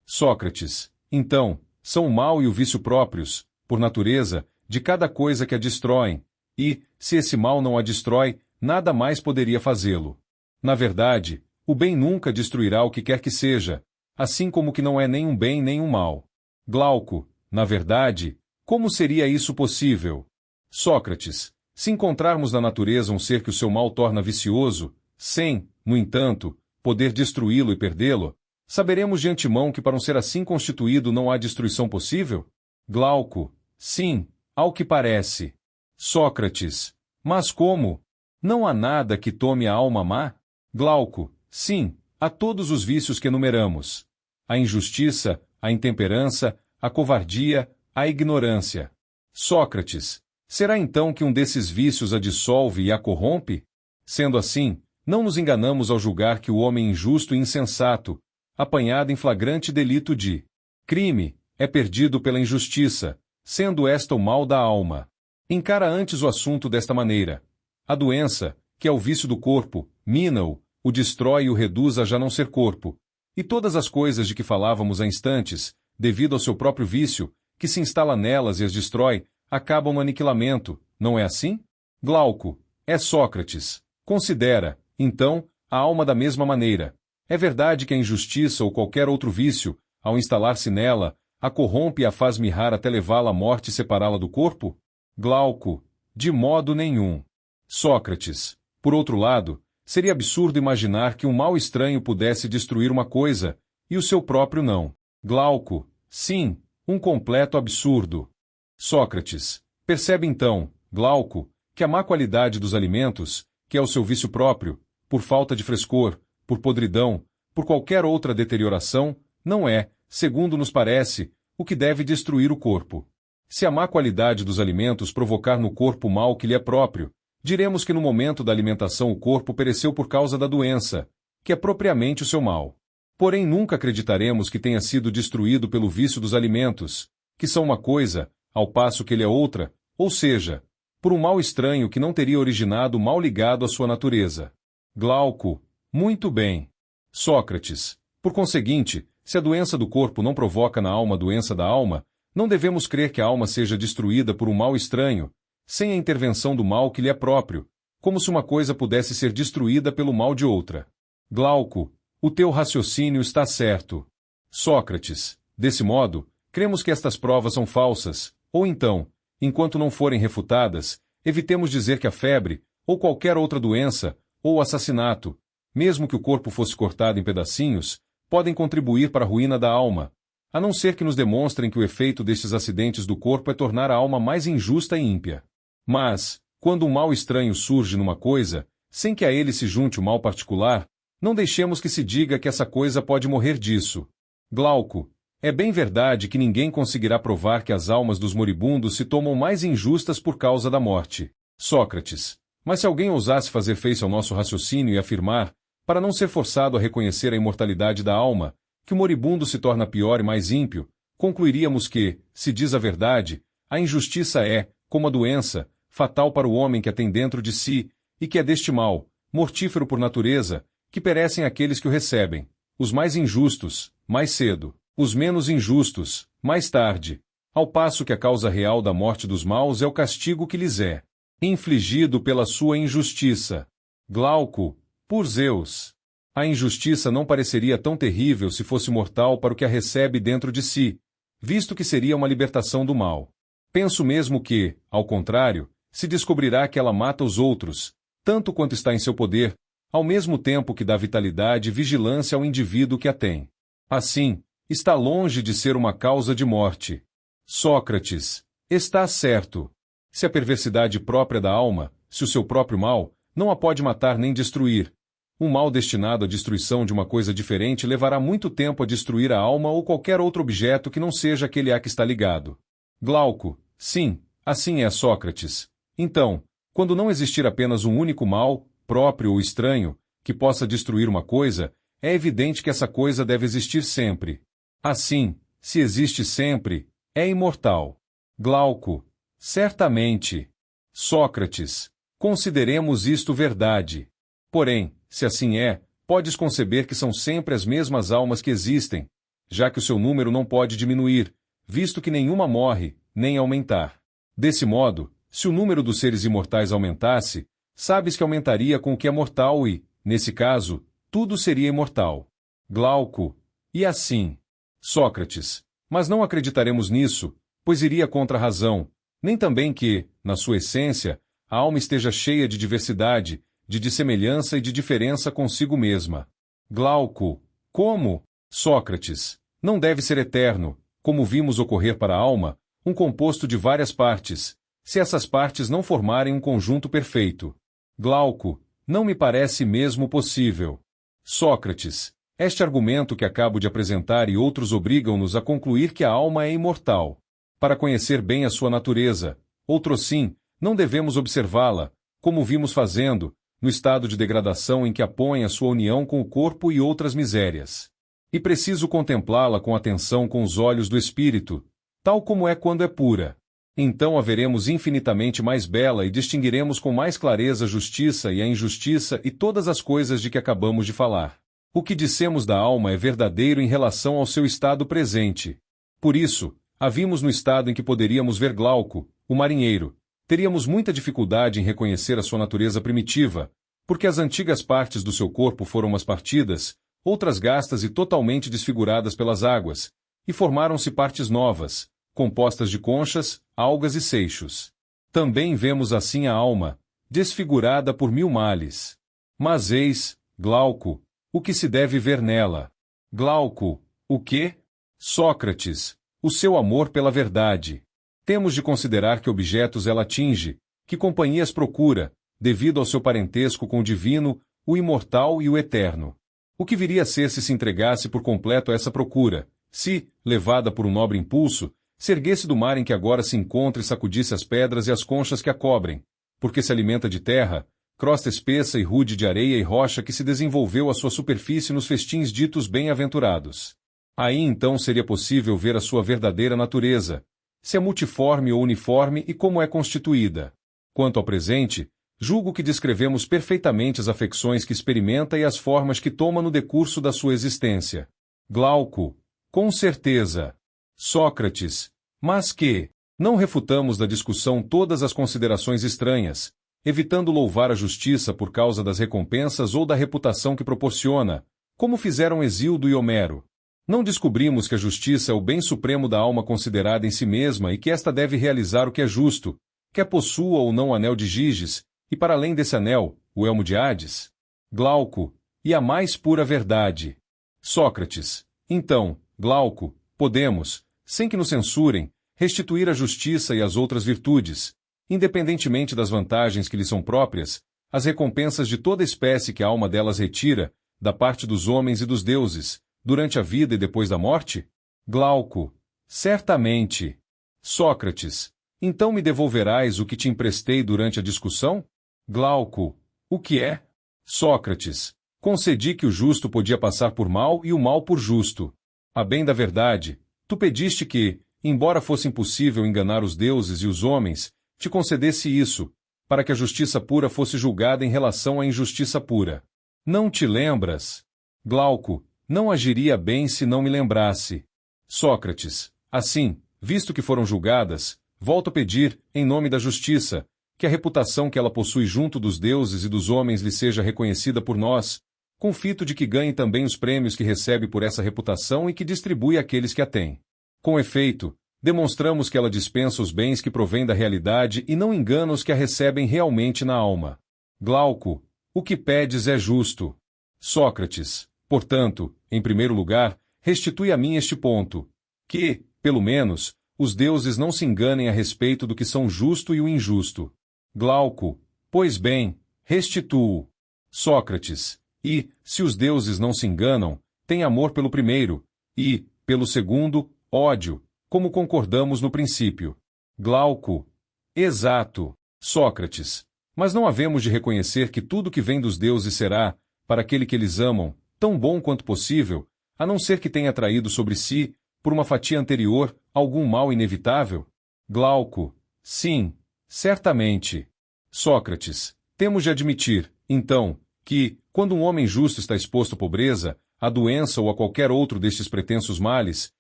Sócrates. Então, são o mal e o vício próprios, por natureza, de cada coisa que a destroem, e, se esse mal não a destrói, nada mais poderia fazê-lo. Na verdade, o bem nunca destruirá o que quer que seja, assim como que não é nem um bem nem um mal. Glauco. Na verdade, como seria isso possível? Sócrates. Se encontrarmos na natureza um ser que o seu mal torna vicioso, sem, no entanto, poder destruí-lo e perdê-lo, saberemos de antemão que para um ser assim constituído não há destruição possível? Glauco. Sim, ao que parece. Sócrates. Mas como? Não há nada que tome a alma má? Glauco, sim, há todos os vícios que enumeramos. A injustiça, a intemperança, a covardia, a ignorância. Sócrates, será então que um desses vícios a dissolve e a corrompe? Sendo assim, não nos enganamos ao julgar que o homem injusto e insensato, apanhado em flagrante delito de crime, é perdido pela injustiça, sendo esta o mal da alma. Encara antes o assunto desta maneira. A doença, que é o vício do corpo, mina-o, o destrói e o reduz a já não ser corpo. E todas as coisas de que falávamos há instantes, devido ao seu próprio vício, que se instala nelas e as destrói, acabam no aniquilamento, não é assim? Glauco, é Sócrates. Considera, então, a alma da mesma maneira. É verdade que a injustiça ou qualquer outro vício, ao instalar-se nela, a corrompe e a faz mirrar até levá-la à morte e separá-la do corpo? Glauco, de modo nenhum. Sócrates, por outro lado, seria absurdo imaginar que um mal estranho pudesse destruir uma coisa, e o seu próprio não. Glauco, sim, um completo absurdo. Sócrates, percebe então, Glauco, que a má qualidade dos alimentos, que é o seu vício próprio, por falta de frescor, por podridão, por qualquer outra deterioração, não é, segundo nos parece, o que deve destruir o corpo. Se a má qualidade dos alimentos provocar no corpo o mal que lhe é próprio, diremos que no momento da alimentação o corpo pereceu por causa da doença, que é propriamente o seu mal. Porém nunca acreditaremos que tenha sido destruído pelo vício dos alimentos, que são uma coisa, ao passo que ele é outra, ou seja, por um mal estranho que não teria originado mal ligado à sua natureza. Glauco, muito bem. Sócrates, por conseguinte, se a doença do corpo não provoca na alma a doença da alma, não devemos crer que a alma seja destruída por um mal estranho, sem a intervenção do mal que lhe é próprio, como se uma coisa pudesse ser destruída pelo mal de outra. Glauco, o teu raciocínio está certo. Sócrates, desse modo, cremos que estas provas são falsas, ou então, enquanto não forem refutadas, evitemos dizer que a febre, ou qualquer outra doença, ou o assassinato, mesmo que o corpo fosse cortado em pedacinhos, podem contribuir para a ruína da alma, a não ser que nos demonstrem que o efeito destes acidentes do corpo é tornar a alma mais injusta e ímpia. Mas, quando um mal estranho surge numa coisa, sem que a ele se junte o mal particular, não deixemos que se diga que essa coisa pode morrer disso. Glauco, é bem verdade que ninguém conseguirá provar que as almas dos moribundos se tomam mais injustas por causa da morte. Sócrates, mas se alguém ousasse fazer face ao nosso raciocínio e afirmar, para não ser forçado a reconhecer a imortalidade da alma, que o moribundo se torna pior e mais ímpio, concluiríamos que, se diz a verdade, a injustiça é, como a doença, fatal para o homem que a tem dentro de si, e que é deste mal, mortífero por natureza, que perecem aqueles que o recebem, os mais injustos, mais cedo, os menos injustos, mais tarde, ao passo que a causa real da morte dos maus é o castigo que lhes é infligido pela sua injustiça. Glauco, por Zeus, a injustiça não pareceria tão terrível se fosse mortal para o que a recebe dentro de si, visto que seria uma libertação do mal. Penso mesmo que, ao contrário, se descobrirá que ela mata os outros, tanto quanto está em seu poder, ao mesmo tempo que dá vitalidade e vigilância ao indivíduo que a tem. Assim, está longe de ser uma causa de morte. Sócrates, está certo. Se a perversidade própria da alma, se o seu próprio mal, não a pode matar nem destruir, um mal destinado à destruição de uma coisa diferente levará muito tempo a destruir a alma ou qualquer outro objeto que não seja aquele a que está ligado. Glauco, sim, assim é Sócrates. Então, quando não existir apenas um único mal, próprio ou estranho, que possa destruir uma coisa, é evidente que essa coisa deve existir sempre. Assim, se existe sempre, é imortal. Glauco, certamente. Sócrates, consideremos isto verdade. Porém, se assim é, podes conceber que são sempre as mesmas almas que existem, já que o seu número não pode diminuir, visto que nenhuma morre, nem aumentar. Desse modo, se o número dos seres imortais aumentasse, sabes que aumentaria com o que é mortal e, nesse caso, tudo seria imortal. Glauco, e assim. Sócrates, mas não acreditaremos nisso, pois iria contra a razão, nem também que, na sua essência, a alma esteja cheia de diversidade, de dissemelhança e de diferença consigo mesma. Glauco, como? Sócrates, não deve ser eterno, como vimos ocorrer para a alma, um composto de várias partes, se essas partes não formarem um conjunto perfeito. Glauco, não me parece mesmo possível. Sócrates, este argumento que acabo de apresentar e outros obrigam-nos a concluir que a alma é imortal. Para conhecer bem a sua natureza, outrossim, não devemos observá-la, como vimos fazendo, no estado de degradação em que apõe a sua união com o corpo e outras misérias. E preciso contemplá-la com atenção com os olhos do espírito, tal como é quando é pura. Então a veremos infinitamente mais bela e distinguiremos com mais clareza a justiça e a injustiça e todas as coisas de que acabamos de falar. O que dissemos da alma é verdadeiro em relação ao seu estado presente. Por isso, a vimos no estado em que poderíamos ver Glauco, o marinheiro. Teríamos muita dificuldade em reconhecer a sua natureza primitiva, porque as antigas partes do seu corpo foram umas partidas, outras gastas e totalmente desfiguradas pelas águas, e formaram-se partes novas, compostas de conchas, algas e seixos. Também vemos assim a alma, desfigurada por 1000 males. Mas eis, Glauco, o que se deve ver nela. Glauco, o quê? Sócrates, o seu amor pela verdade. Temos de considerar que objetos ela atinge, que companhias procura, devido ao seu parentesco com o divino, o imortal e o eterno. O que viria a ser se entregasse por completo a essa procura, se, levada por um nobre impulso, se erguesse do mar em que agora se encontra e sacudisse as pedras e as conchas que a cobrem, porque se alimenta de terra, crosta espessa e rude de areia e rocha que se desenvolveu à sua superfície nos festins ditos bem-aventurados. Aí então seria possível ver a sua verdadeira natureza, se é multiforme ou uniforme e como é constituída. Quanto ao presente, julgo que descrevemos perfeitamente as afecções que experimenta e as formas que toma no decurso da sua existência. Glauco, com certeza. Sócrates, mas que, não refutamos da discussão todas as considerações estranhas, evitando louvar a justiça por causa das recompensas ou da reputação que proporciona, como fizeram Hesíodo e Homero. Não descobrimos que a justiça é o bem supremo da alma considerada em si mesma e que esta deve realizar o que é justo, quer possua ou não o anel de Giges, e para além desse anel, o elmo de Hades? Glauco, e a mais pura verdade. Sócrates, então, Glauco, podemos, sem que nos censurem, restituir a justiça e as outras virtudes, independentemente das vantagens que lhes são próprias, as recompensas de toda espécie que a alma delas retira, da parte dos homens e dos deuses, durante a vida e depois da morte? Glauco, certamente. Sócrates, então me devolverás o que te emprestei durante a discussão? Glauco, o que é? Sócrates, concedi que o justo podia passar por mal e o mal por justo. A bem da verdade, tu pediste que, embora fosse impossível enganar os deuses e os homens, te concedesse isso, para que a justiça pura fosse julgada em relação à injustiça pura. Não te lembras? Glauco, não agiria bem se não me lembrasse. Sócrates, assim, visto que foram julgadas, volto a pedir, em nome da justiça, que a reputação que ela possui junto dos deuses e dos homens lhe seja reconhecida por nós, confito de que ganhe também os prêmios que recebe por essa reputação e que distribui àqueles que a têm. Com efeito, demonstramos que ela dispensa os bens que provêm da realidade e não engana os que a recebem realmente na alma. Glauco, o que pedes é justo. Sócrates, portanto, em primeiro lugar, restitui a mim este ponto, que, pelo menos, os deuses não se enganem a respeito do que são justo e o injusto. Glauco, pois bem, restituo. Sócrates, e, se os deuses não se enganam, têm amor pelo primeiro, e, pelo segundo, ódio, como concordamos no princípio. Glauco, exato. Sócrates, mas não havemos de reconhecer que tudo que vem dos deuses será, para aquele que eles amam, tão bom quanto possível, a não ser que tenha traído sobre si, por uma fatia anterior, algum mal inevitável? Glauco, sim, certamente. Sócrates, temos de admitir, então, que, quando um homem justo está exposto à pobreza, à doença ou a qualquer outro destes pretensos males,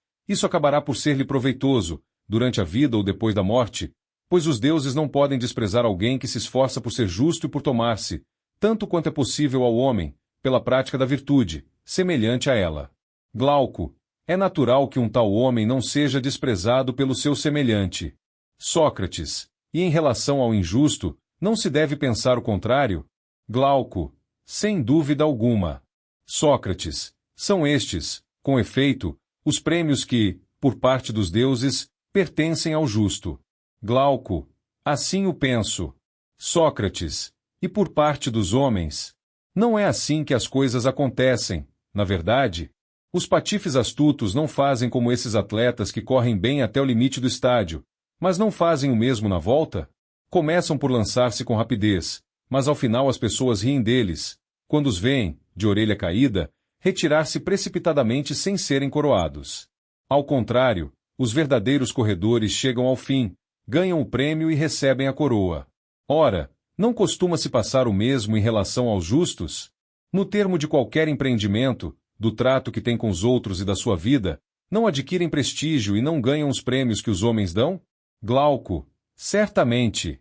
isso acabará por ser-lhe proveitoso, durante a vida ou depois da morte, pois os deuses não podem desprezar alguém que se esforça por ser justo e por tomar-se, tanto quanto é possível ao homem, pela prática da virtude, semelhante a ela. Glauco, é natural que um tal homem não seja desprezado pelo seu semelhante. Sócrates, e em relação ao injusto, não se deve pensar o contrário? Glauco, sem dúvida alguma. Sócrates, são estes, com efeito, os prêmios que, por parte dos deuses, pertencem ao justo. Glauco, assim o penso. Sócrates, E por parte dos homens? Não é assim que as coisas acontecem, na verdade. Os patifes astutos não fazem como esses atletas que correm bem até o limite do estádio, mas não fazem o mesmo na volta? Começam por lançar-se com rapidez, mas ao final as pessoas riem deles, quando os veem, de orelha caída, retirar-se precipitadamente sem serem coroados. Ao contrário, os verdadeiros corredores chegam ao fim, ganham o prêmio e recebem a coroa. Ora, não costuma-se passar o mesmo em relação aos justos? No termo de qualquer empreendimento, do trato que tem com os outros e da sua vida, não adquirem prestígio e não ganham os prêmios que os homens dão? Glauco, certamente.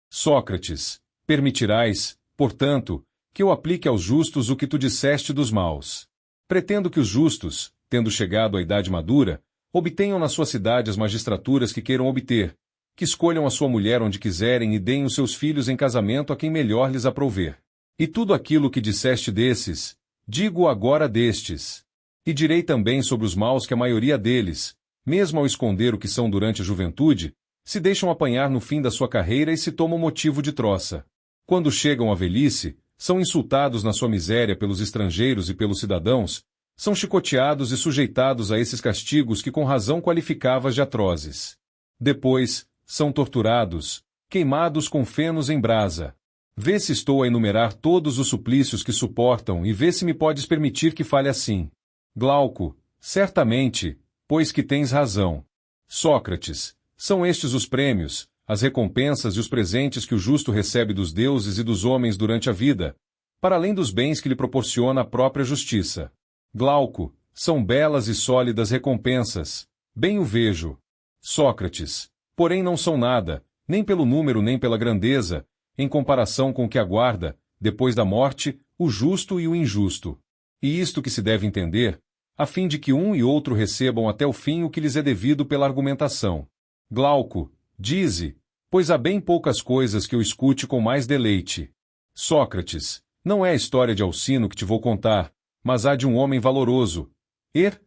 Sócrates, permitirás, portanto, que eu aplique aos justos o que tu disseste dos maus. Pretendo que os justos, tendo chegado à idade madura, obtenham na sua cidade as magistraturas que queiram obter, que escolham a sua mulher onde quiserem e deem os seus filhos em casamento a quem melhor lhes aprouver. E tudo aquilo que disseste desses, digo agora destes. E direi também sobre os maus que a maioria deles, mesmo ao esconder o que são durante a juventude, se deixam apanhar no fim da sua carreira e se tomam motivo de troça. Quando chegam à velhice, são insultados na sua miséria pelos estrangeiros e pelos cidadãos, são chicoteados e sujeitados a esses castigos que com razão qualificavas de atrozes. Depois, são torturados, queimados com fenos em brasa. Vê se estou a enumerar todos os suplícios que suportam e vê se me podes permitir que fale assim. Glauco, certamente, pois que tens razão. Sócrates, são estes os prêmios, as recompensas e os presentes que o justo recebe dos deuses e dos homens durante a vida, para além dos bens que lhe proporciona a própria justiça. Glauco, são belas e sólidas recompensas, bem o vejo. Sócrates, porém não são nada, nem pelo número nem pela grandeza, em comparação com o que aguarda, depois da morte, o justo e o injusto. E isto que se deve entender, a fim de que um e outro recebam até o fim o que lhes é devido pela argumentação. Glauco, dize, pois há bem poucas coisas que eu escute com mais deleite. Sócrates, não é a história de Alcino que te vou contar, mas há de um homem valoroso,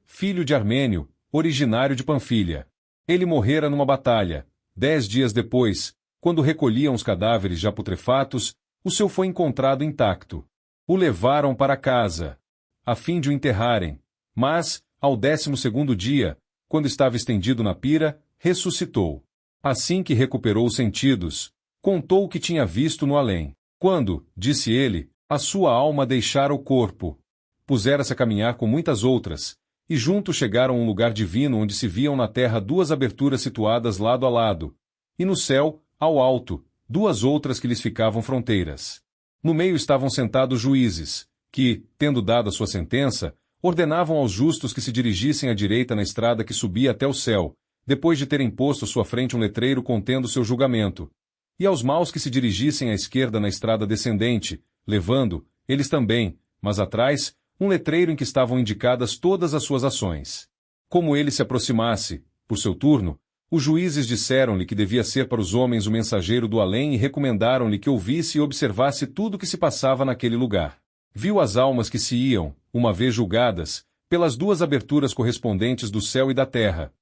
filho de Armênio, originário de Panfilha. Ele morrera numa batalha. 10 dias depois, quando recolhiam os cadáveres já putrefatos, o seu foi encontrado intacto. O levaram para casa, a fim de o enterrarem, mas, ao 12º dia, quando estava estendido na pira, ressuscitou. Assim que recuperou os sentidos, contou o que tinha visto no além. Quando, disse ele, a sua alma deixara o corpo, pusera-se a caminhar com muitas outras, e juntos chegaram a um lugar divino onde se viam na terra 2 aberturas situadas lado a lado, e no céu, ao alto, 2 outras que lhes ficavam fronteiras. No meio estavam sentados juízes, que, tendo dado a sua sentença, ordenavam aos justos que se dirigissem à direita na estrada que subia até o céu, depois de terem posto à sua frente um letreiro contendo seu julgamento, e aos maus que se dirigissem à esquerda na estrada descendente, levando, eles também, mas atrás, um letreiro em que estavam indicadas todas as suas ações. Como ele se aproximasse, por seu turno, os juízes disseram-lhe que devia ser para os homens o mensageiro do além e recomendaram-lhe que ouvisse e observasse tudo o que se passava naquele lugar. Viu as almas que se iam, uma vez julgadas, pelas 2 aberturas correspondentes do céu e da terra.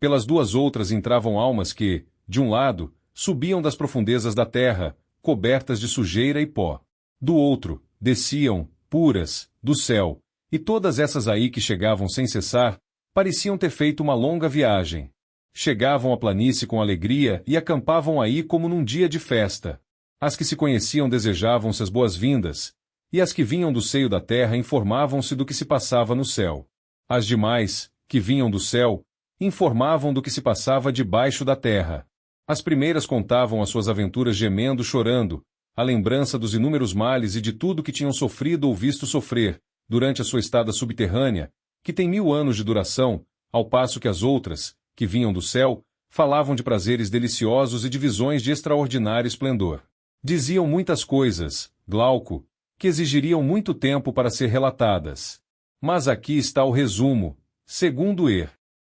Pelas 2 outras entravam almas que, de um lado, subiam das profundezas da terra, cobertas de sujeira e pó. Do outro, desciam, puras, do céu, e todas essas aí que chegavam sem cessar, pareciam ter feito uma longa viagem. Chegavam à planície com alegria e acampavam aí como num dia de festa. As que se conheciam desejavam-se as boas-vindas, e as que vinham do seio da terra informavam-se do que se passava no céu. As demais, que vinham do céu, informavam do que se passava debaixo da terra. As primeiras contavam as suas aventuras gemendo, chorando, a lembrança dos inúmeros males e de tudo que tinham sofrido ou visto sofrer, durante a sua estada subterrânea, que tem 1000 anos de duração, ao passo que as outras, que vinham do céu, falavam de prazeres deliciosos e de visões de extraordinário esplendor. Diziam muitas coisas, Glauco, que exigiriam muito tempo para ser relatadas. Mas aqui está o resumo, segundo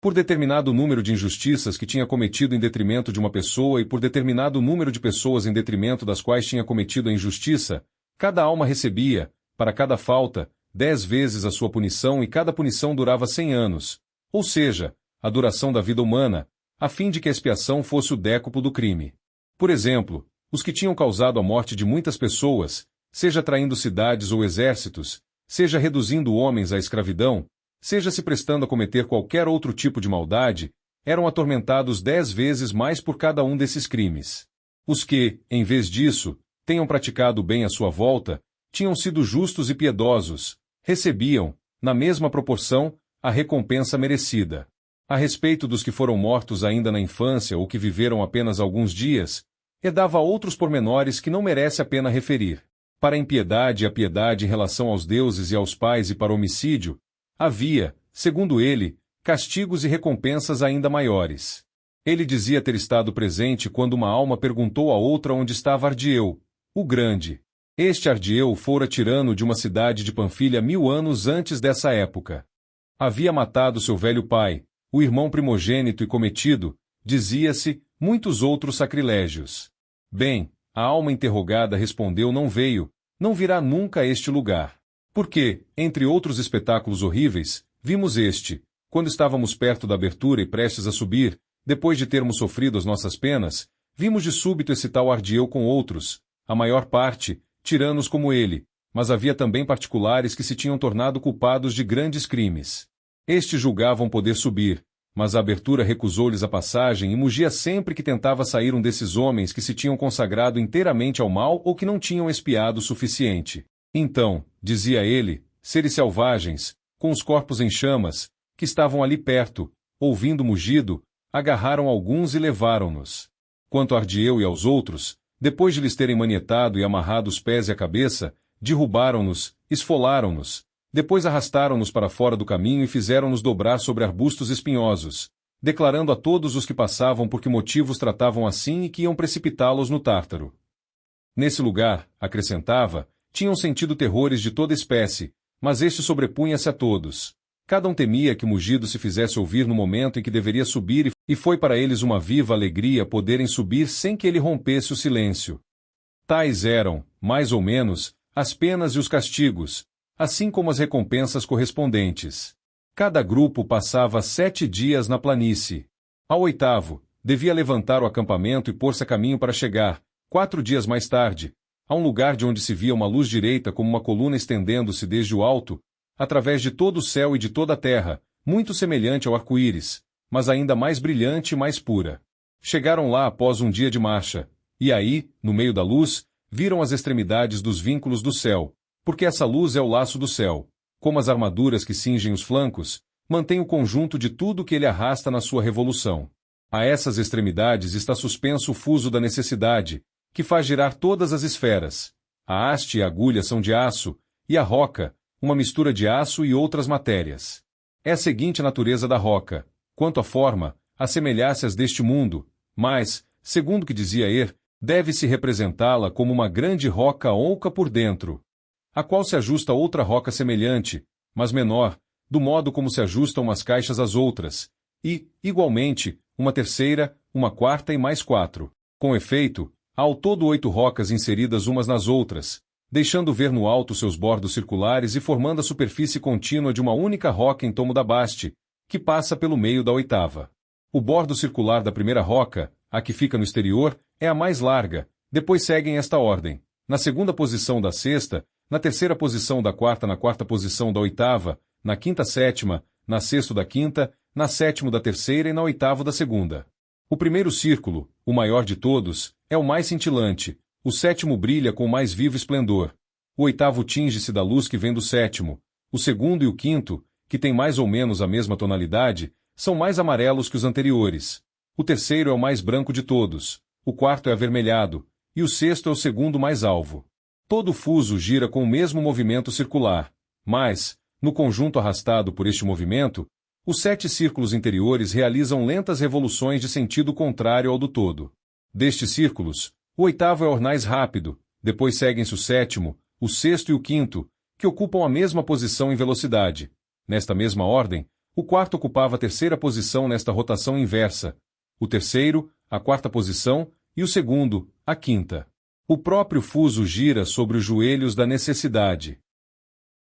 por determinado número de injustiças que tinha cometido em detrimento de uma pessoa e por determinado número de pessoas em detrimento das quais tinha cometido a injustiça, cada alma recebia, para cada falta, 10 vezes a sua punição e cada punição durava 100 anos, ou seja, a duração da vida humana, a fim de que a expiação fosse o décuplo do crime. Por exemplo, os que tinham causado a morte de muitas pessoas, seja traindo cidades ou exércitos, seja reduzindo homens à escravidão, seja se prestando a cometer qualquer outro tipo de maldade, eram atormentados 10 vezes mais por cada um desses crimes. Os que, em vez disso, tenham praticado o bem à sua volta, tinham sido justos e piedosos, recebiam, na mesma proporção, a recompensa merecida. A respeito dos que foram mortos ainda na infância ou que viveram apenas alguns dias, dava outros pormenores que não merece a pena referir. Para a impiedade e a piedade em relação aos deuses e aos pais e para o homicídio, havia, segundo ele, castigos e recompensas ainda maiores. Ele dizia ter estado presente quando uma alma perguntou a outra onde estava Ardieu, o Grande. Este Ardieu fora tirano de uma cidade de Panfilha 1000 anos antes dessa época. Havia matado seu velho pai, o irmão primogênito e cometido, dizia-se, muitos outros sacrilégios. Bem, a alma interrogada respondeu não veio, não virá nunca a este lugar. Porque, entre outros espetáculos horríveis, vimos este, quando estávamos perto da abertura e prestes a subir, depois de termos sofrido as nossas penas, vimos de súbito esse tal Ardieu com outros, a maior parte, tiranos como ele, mas havia também particulares que se tinham tornado culpados de grandes crimes. Estes julgavam poder subir, mas a abertura recusou-lhes a passagem e mugia sempre que tentava sair um desses homens que se tinham consagrado inteiramente ao mal ou que não tinham expiado o suficiente. Então, dizia ele, seres selvagens, com os corpos em chamas, que estavam ali perto, ouvindo o mugido, agarraram alguns e levaram-nos. Quanto a Ardieu e aos outros, depois de lhes terem manietado e amarrado os pés e a cabeça, derrubaram-nos, esfolaram-nos, depois arrastaram-nos para fora do caminho e fizeram-nos dobrar sobre arbustos espinhosos, declarando a todos os que passavam por que motivos tratavam assim e que iam precipitá-los no Tártaro. Nesse lugar, acrescentava, tinham sentido terrores de toda espécie, mas este sobrepunha-se a todos. Cada um temia que o mugido se fizesse ouvir no momento em que deveria subir e foi para eles uma viva alegria poderem subir sem que ele rompesse o silêncio. Tais eram, mais ou menos, as penas e os castigos, assim como as recompensas correspondentes. Cada grupo passava 7 dias na planície. Ao 8º, devia levantar o acampamento e pôr-se a caminho para chegar, 4 dias mais tarde, a um lugar de onde se via uma luz direita como uma coluna estendendo-se desde o alto, através de todo o céu e de toda a terra, muito semelhante ao arco-íris, mas ainda mais brilhante e mais pura. Chegaram lá após um dia de marcha, e aí, no meio da luz, viram as extremidades dos vínculos do céu, porque essa luz é o laço do céu. Como as armaduras que cingem os flancos, mantém o conjunto de tudo que ele arrasta na sua revolução. A essas extremidades está suspenso o fuso da necessidade, que faz girar todas as esferas. A haste e a agulha são de aço, e a roca, uma mistura de aço e outras matérias. É a seguinte natureza da roca. Quanto à forma, assemelhasse às deste mundo, mas, segundo o que dizia deve-se representá-la como uma grande roca oca por dentro, a qual se ajusta a outra roca semelhante, mas menor, do modo como se ajustam umas caixas às outras, e, igualmente, uma terceira, uma quarta e mais 4. Com efeito, há ao todo 8 rocas inseridas umas nas outras, deixando ver no alto seus bordos circulares e formando a superfície contínua de uma única roca em tomo da baste, que passa pelo meio da 8ª. O bordo circular da primeira roca, a que fica no exterior, é a mais larga, depois seguem esta ordem. Na segunda posição da 6ª, na terceira posição da 4ª, na 4ª posição da 8ª, na 5ª 7ª, na 6ª da 5ª, na 7ª da 3ª e na 8ª da 2ª. O primeiro círculo, o maior de todos, é o mais cintilante, o 7º brilha com mais vivo esplendor. O 8º tinge-se da luz que vem do 7º. O 2º e o 5º, que têm mais ou menos a mesma tonalidade, são mais amarelos que os anteriores. O 3º é o mais branco de todos, o 4º é avermelhado, e o 6º é o segundo mais alvo. Todo o fuso gira com o mesmo movimento circular, mas, no conjunto arrastado por este movimento, os 7 círculos interiores realizam lentas revoluções de sentido contrário ao do todo. Destes círculos, o 8º é ornais rápido, depois seguem-se o 7º, o 6º e o 5º, que ocupam a mesma posição em velocidade. Nesta mesma ordem, o 4º ocupava a terceira posição nesta rotação inversa, o 3º, a 4ª posição, e o 2º, a 5ª. O próprio fuso gira sobre os joelhos da necessidade.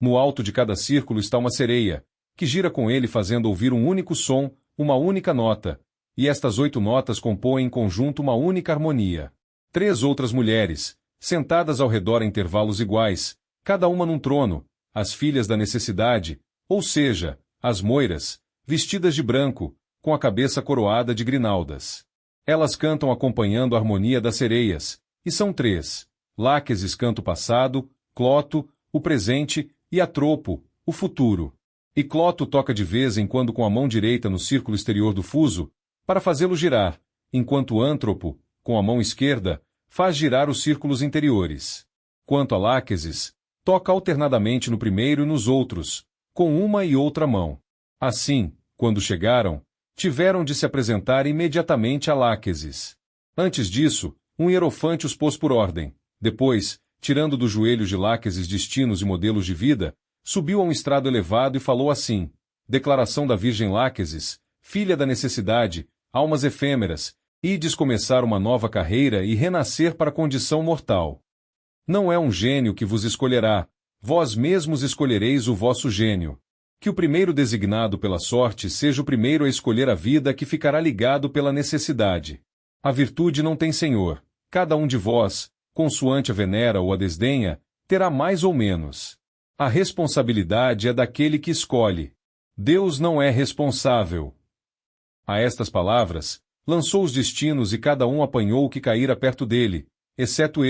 No alto de cada círculo está uma sereia, que gira com ele fazendo ouvir um único som, uma única nota, e estas 8 notas compõem em conjunto uma única harmonia. 3 outras mulheres, sentadas ao redor a intervalos iguais, cada uma num trono, as filhas da necessidade, ou seja, as moiras, vestidas de branco, com a cabeça coroada de grinaldas. Elas cantam acompanhando a harmonia das sereias, e são 3. Láquesis canta o passado, Cloto, o presente, e Atropo, o futuro. E Cloto toca de vez em quando com a mão direita no círculo exterior do fuso, para fazê-lo girar, enquanto Antropo, com a mão esquerda, faz girar os círculos interiores. Quanto a Láquesis, toca alternadamente no primeiro e nos outros, com uma e outra mão. Assim, quando chegaram, tiveram de se apresentar imediatamente a Láquesis. Antes disso, um hierofante os pôs por ordem. Depois, tirando dos joelhos de Láquesis destinos e modelos de vida, subiu a um estrado elevado e falou assim: Declaração da Virgem Láquesis, filha da necessidade, almas efêmeras, ides começar uma nova carreira e renascer para a condição mortal. Não é um gênio que vos escolherá, vós mesmos escolhereis o vosso gênio. Que o primeiro designado pela sorte seja o primeiro a escolher a vida que ficará ligado pela necessidade. A virtude não tem senhor. Cada um de vós, consoante a venera ou a desdenha, terá mais ou menos. A responsabilidade é daquele que escolhe. Deus não é responsável. A estas palavras, lançou os destinos e cada um apanhou o que caíra perto dele, exceto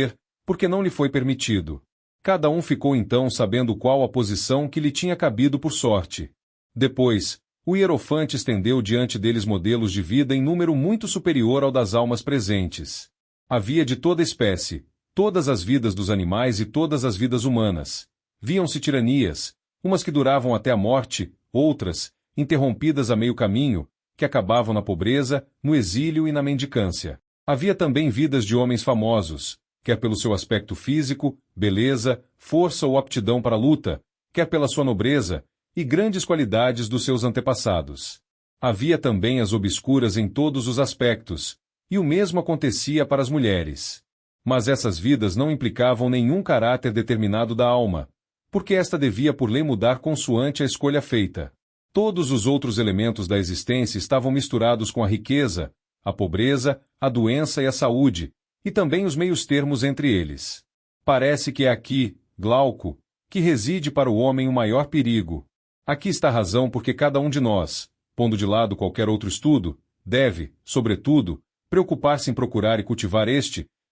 porque não lhe foi permitido. Cada um ficou então sabendo qual a posição que lhe tinha cabido por sorte. Depois, o hierofante estendeu diante deles modelos de vida em número muito superior ao das almas presentes. Havia de toda espécie, todas as vidas dos animais e todas as vidas humanas. Viam-se tiranias, umas que duravam até a morte, outras, interrompidas a meio caminho, que acabavam na pobreza, no exílio e na mendicância. Havia também vidas de homens famosos, quer pelo seu aspecto físico, beleza, força ou aptidão para a luta, quer pela sua nobreza, e grandes qualidades dos seus antepassados. Havia também as obscuras em todos os aspectos, e o mesmo acontecia para as mulheres. Mas essas vidas não implicavam nenhum caráter determinado da alma, porque esta devia por lei mudar consoante a escolha feita. Todos os outros elementos da existência estavam misturados com a riqueza, a pobreza, a doença e a saúde, e também os meios termos entre eles. Parece que é aqui, Glauco, que reside para o homem o maior perigo. Aqui está a razão porque cada um de nós, pondo de lado qualquer outro estudo, deve, sobretudo, preocupar-se em procurar e cultivar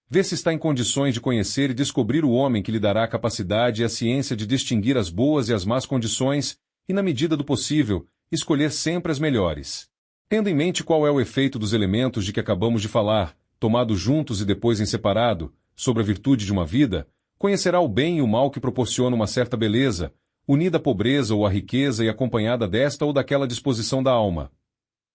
ver se está em condições de conhecer e descobrir o homem que lhe dará a capacidade e a ciência de distinguir as boas e as más condições, e, na medida do possível, escolher sempre as melhores. Tendo em mente qual é o efeito dos elementos de que acabamos de falar, tomado juntos e depois em separado, sobre a virtude de uma vida, conhecerá o bem e o mal que proporciona uma certa beleza, unida à pobreza ou à riqueza e acompanhada desta ou daquela disposição da alma.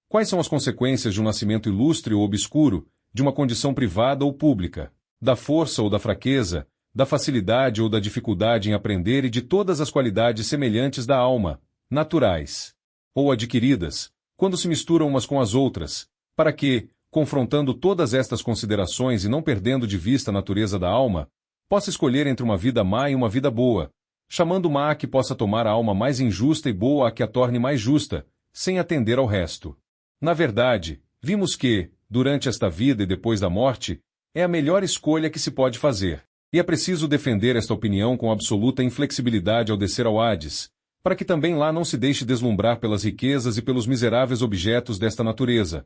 Quais são as consequências de um nascimento ilustre ou obscuro, de uma condição privada ou pública, da força ou da fraqueza, da facilidade ou da dificuldade em aprender e de todas as qualidades semelhantes da alma, naturais ou adquiridas, quando se misturam umas com as outras, para que, confrontando todas estas considerações e não perdendo de vista a natureza da alma, possa escolher entre uma vida má e uma vida boa, chamando má a que possa tomar a alma mais injusta e boa a que a torne mais justa, sem atender ao resto. Na verdade, vimos que, durante esta vida e depois da morte, é a melhor escolha que se pode fazer. E é preciso defender esta opinião com absoluta inflexibilidade ao descer ao Hades, para que também lá não se deixe deslumbrar pelas riquezas e pelos miseráveis objetos desta natureza.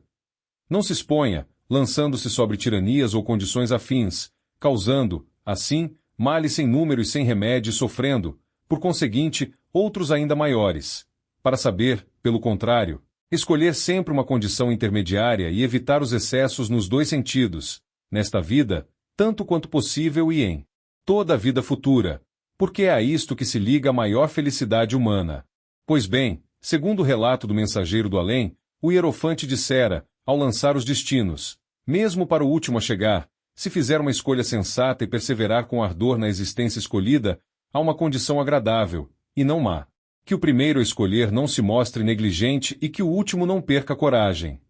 Não se exponha, lançando-se sobre tiranias ou condições afins, causando, assim, males sem número e sem remédio e sofrendo, por conseguinte, outros ainda maiores. Para saber, pelo contrário, escolher sempre uma condição intermediária e evitar os excessos nos dois sentidos, nesta vida, tanto quanto possível e em toda a vida futura, porque é a isto que se liga a maior felicidade humana. Pois bem, segundo o relato do mensageiro do além, o hierofante dissera, ao lançar os destinos, mesmo para o último a chegar, se fizer uma escolha sensata e perseverar com ardor na existência escolhida, há uma condição agradável, e não má. Que o primeiro a escolher não se mostre negligente e que o último não perca a coragem.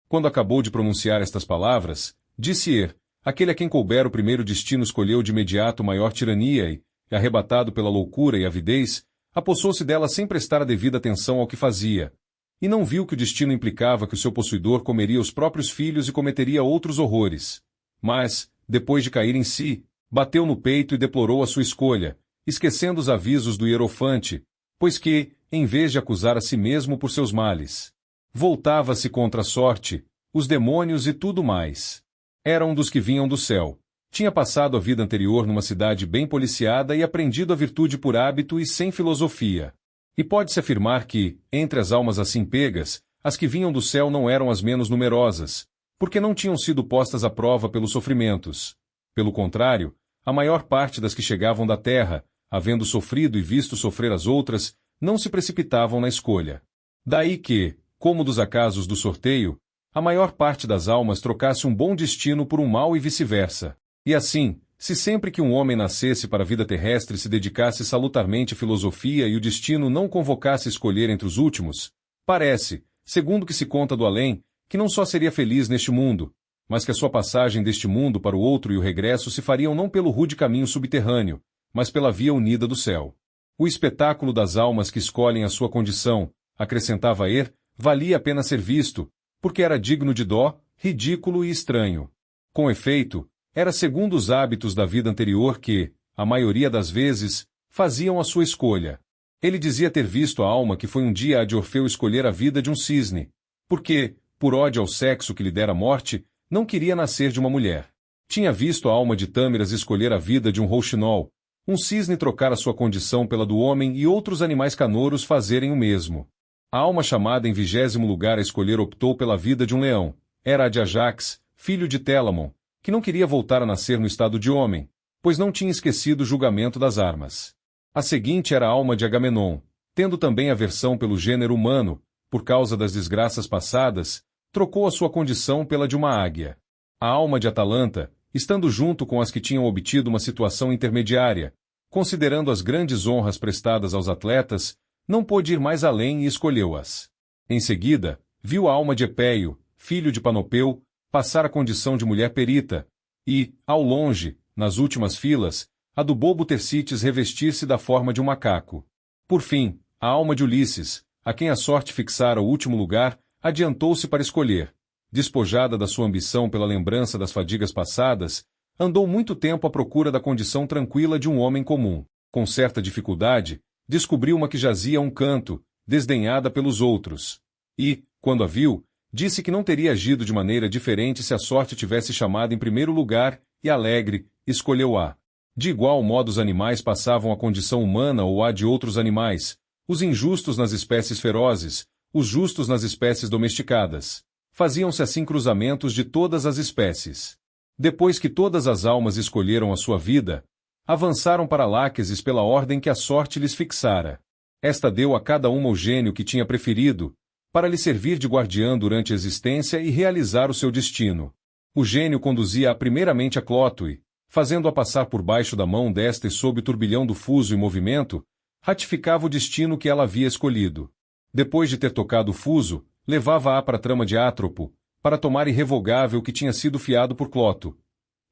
Quando acabou de pronunciar estas palavras, disse aquele a quem couber o primeiro destino escolheu de imediato maior tirania e, arrebatado pela loucura e avidez, apossou-se dela sem prestar a devida atenção ao que fazia. E não viu que o destino implicava que o seu possuidor comeria os próprios filhos e cometeria outros horrores. Mas, depois de cair em si, bateu no peito e deplorou a sua escolha, esquecendo os avisos do hierofante, pois que, em vez de acusar a si mesmo por seus males, voltava-se contra a sorte, os demônios e tudo mais. Era um dos que vinham do céu. Tinha passado a vida anterior numa cidade bem policiada e aprendido a virtude por hábito e sem filosofia. E pode-se afirmar que, entre as almas assim pegas, as que vinham do céu não eram as menos numerosas, porque não tinham sido postas à prova pelos sofrimentos. Pelo contrário, a maior parte das que chegavam da terra, havendo sofrido e visto sofrer as outras, não se precipitavam na escolha. Daí que, como dos acasos do sorteio, a maior parte das almas trocasse um bom destino por um mau e vice-versa. E assim, se sempre que um homem nascesse para a vida terrestre se dedicasse salutarmente à filosofia e o destino não convocasse escolher entre os últimos, parece, segundo o que se conta do além, que não só seria feliz neste mundo, mas que a sua passagem deste mundo para o outro e o regresso se fariam não pelo rude caminho subterrâneo, mas pela via unida do céu. O espetáculo das almas que escolhem a sua condição, acrescentava Er, valia a pena ser visto, porque era digno de dó, ridículo e estranho. Com efeito, era segundo os hábitos da vida anterior que, a maioria das vezes, faziam a sua escolha. Ele dizia ter visto a alma que foi um dia a de Orfeu escolher a vida de um cisne, porque, por ódio ao sexo que lhe dera morte, não queria nascer de uma mulher. Tinha visto a alma de Tâmeras escolher a vida de um rouxinol, um cisne trocar a sua condição pela do homem e outros animais canouros fazerem o mesmo. A alma chamada em 20º lugar a escolher optou pela vida de um leão. Era a de Ajax, filho de Telamon, que não queria voltar a nascer no estado de homem, pois não tinha esquecido o julgamento das armas. A seguinte era a alma de Agamenon, tendo também aversão pelo gênero humano, por causa das desgraças passadas, trocou a sua condição pela de uma águia. A alma de Atalanta, estando junto com as que tinham obtido uma situação intermediária, considerando as grandes honras prestadas aos atletas, não pôde ir mais além e escolheu-as. Em seguida, viu a alma de Epeio, filho de Panopeu, passar a condição de mulher perita, e, ao longe, nas últimas filas, a do bobo Tercites revestir-se da forma de um macaco. Por fim, a alma de Ulisses, a quem a sorte fixara o último lugar, adiantou-se para escolher. Despojada da sua ambição pela lembrança das fadigas passadas, andou muito tempo à procura da condição tranquila de um homem comum. Com certa dificuldade, descobriu uma que jazia a um canto, desdenhada pelos outros. E, quando a viu, disse que não teria agido de maneira diferente se a sorte tivesse chamado em primeiro lugar, e alegre, escolheu-a. De igual modo os animais passavam a condição humana ou a de outros animais, os injustos nas espécies ferozes, os justos nas espécies domesticadas. Faziam-se assim cruzamentos de todas as espécies. Depois que todas as almas escolheram a sua vida, avançaram para Láquesis pela ordem que a sorte lhes fixara. Esta deu a cada uma o gênio que tinha preferido, para lhe servir de guardiã durante a existência e realizar o seu destino. O gênio conduzia-a primeiramente a Clótoi, fazendo-a passar por baixo da mão desta e sob o turbilhão do fuso e movimento, ratificava o destino que ela havia escolhido. Depois de ter tocado o fuso, levava-a para a trama de Átropo, para tomar irrevogável o que tinha sido fiado por Cloto.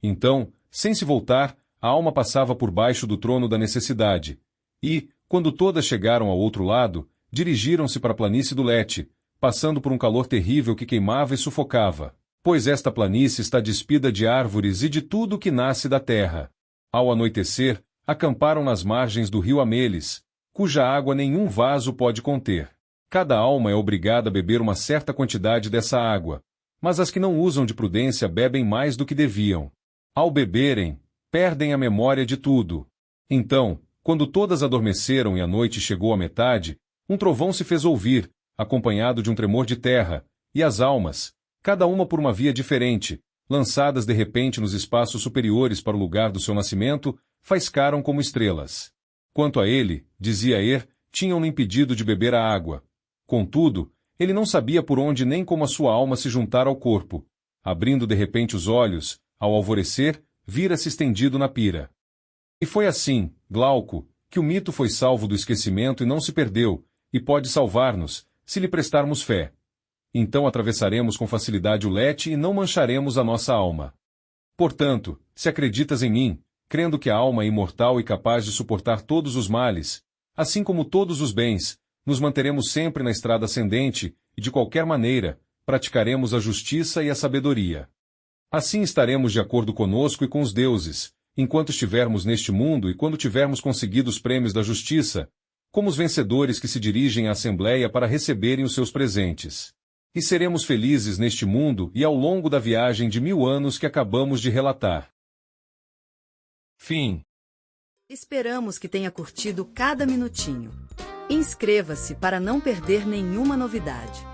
Então, sem se voltar, a alma passava por baixo do trono da necessidade, e, quando todas chegaram ao outro lado, dirigiram-se para a planície do Lete, passando por um calor terrível que queimava e sufocava, pois esta planície está despida de árvores e de tudo o que nasce da terra. Ao anoitecer, acamparam nas margens do rio Ameles, cuja água nenhum vaso pode conter. Cada alma é obrigada a beber uma certa quantidade dessa água, mas as que não usam de prudência bebem mais do que deviam. Ao beberem, perdem a memória de tudo. Então, quando todas adormeceram e a noite chegou à metade, um trovão se fez ouvir, acompanhado de um tremor de terra, e as almas, cada uma por uma via diferente, lançadas de repente nos espaços superiores para o lugar do seu nascimento, faiscaram como estrelas. Quanto a ele, dizia Er, tinham-lhe impedido de beber a água. Contudo, ele não sabia por onde nem como a sua alma se juntara ao corpo. Abrindo de repente os olhos, ao alvorecer, vira-se estendido na pira. E foi assim, Glauco, que o mito foi salvo do esquecimento e não se perdeu, e pode salvar-nos, se lhe prestarmos fé. Então atravessaremos com facilidade o Lete e não mancharemos a nossa alma. Portanto, se acreditas em mim, crendo que a alma é imortal e capaz de suportar todos os males, assim como todos os bens, nos manteremos sempre na estrada ascendente, e de qualquer maneira, praticaremos a justiça e a sabedoria. Assim estaremos de acordo conosco e com os deuses, enquanto estivermos neste mundo e quando tivermos conseguido os prêmios da justiça, como os vencedores que se dirigem à Assembleia para receberem os seus presentes. E seremos felizes neste mundo e ao longo da viagem de 1000 anos que acabamos de relatar. Fim.
Esperamos que tenha curtido cada minutinho. Inscreva-se para não perder nenhuma novidade.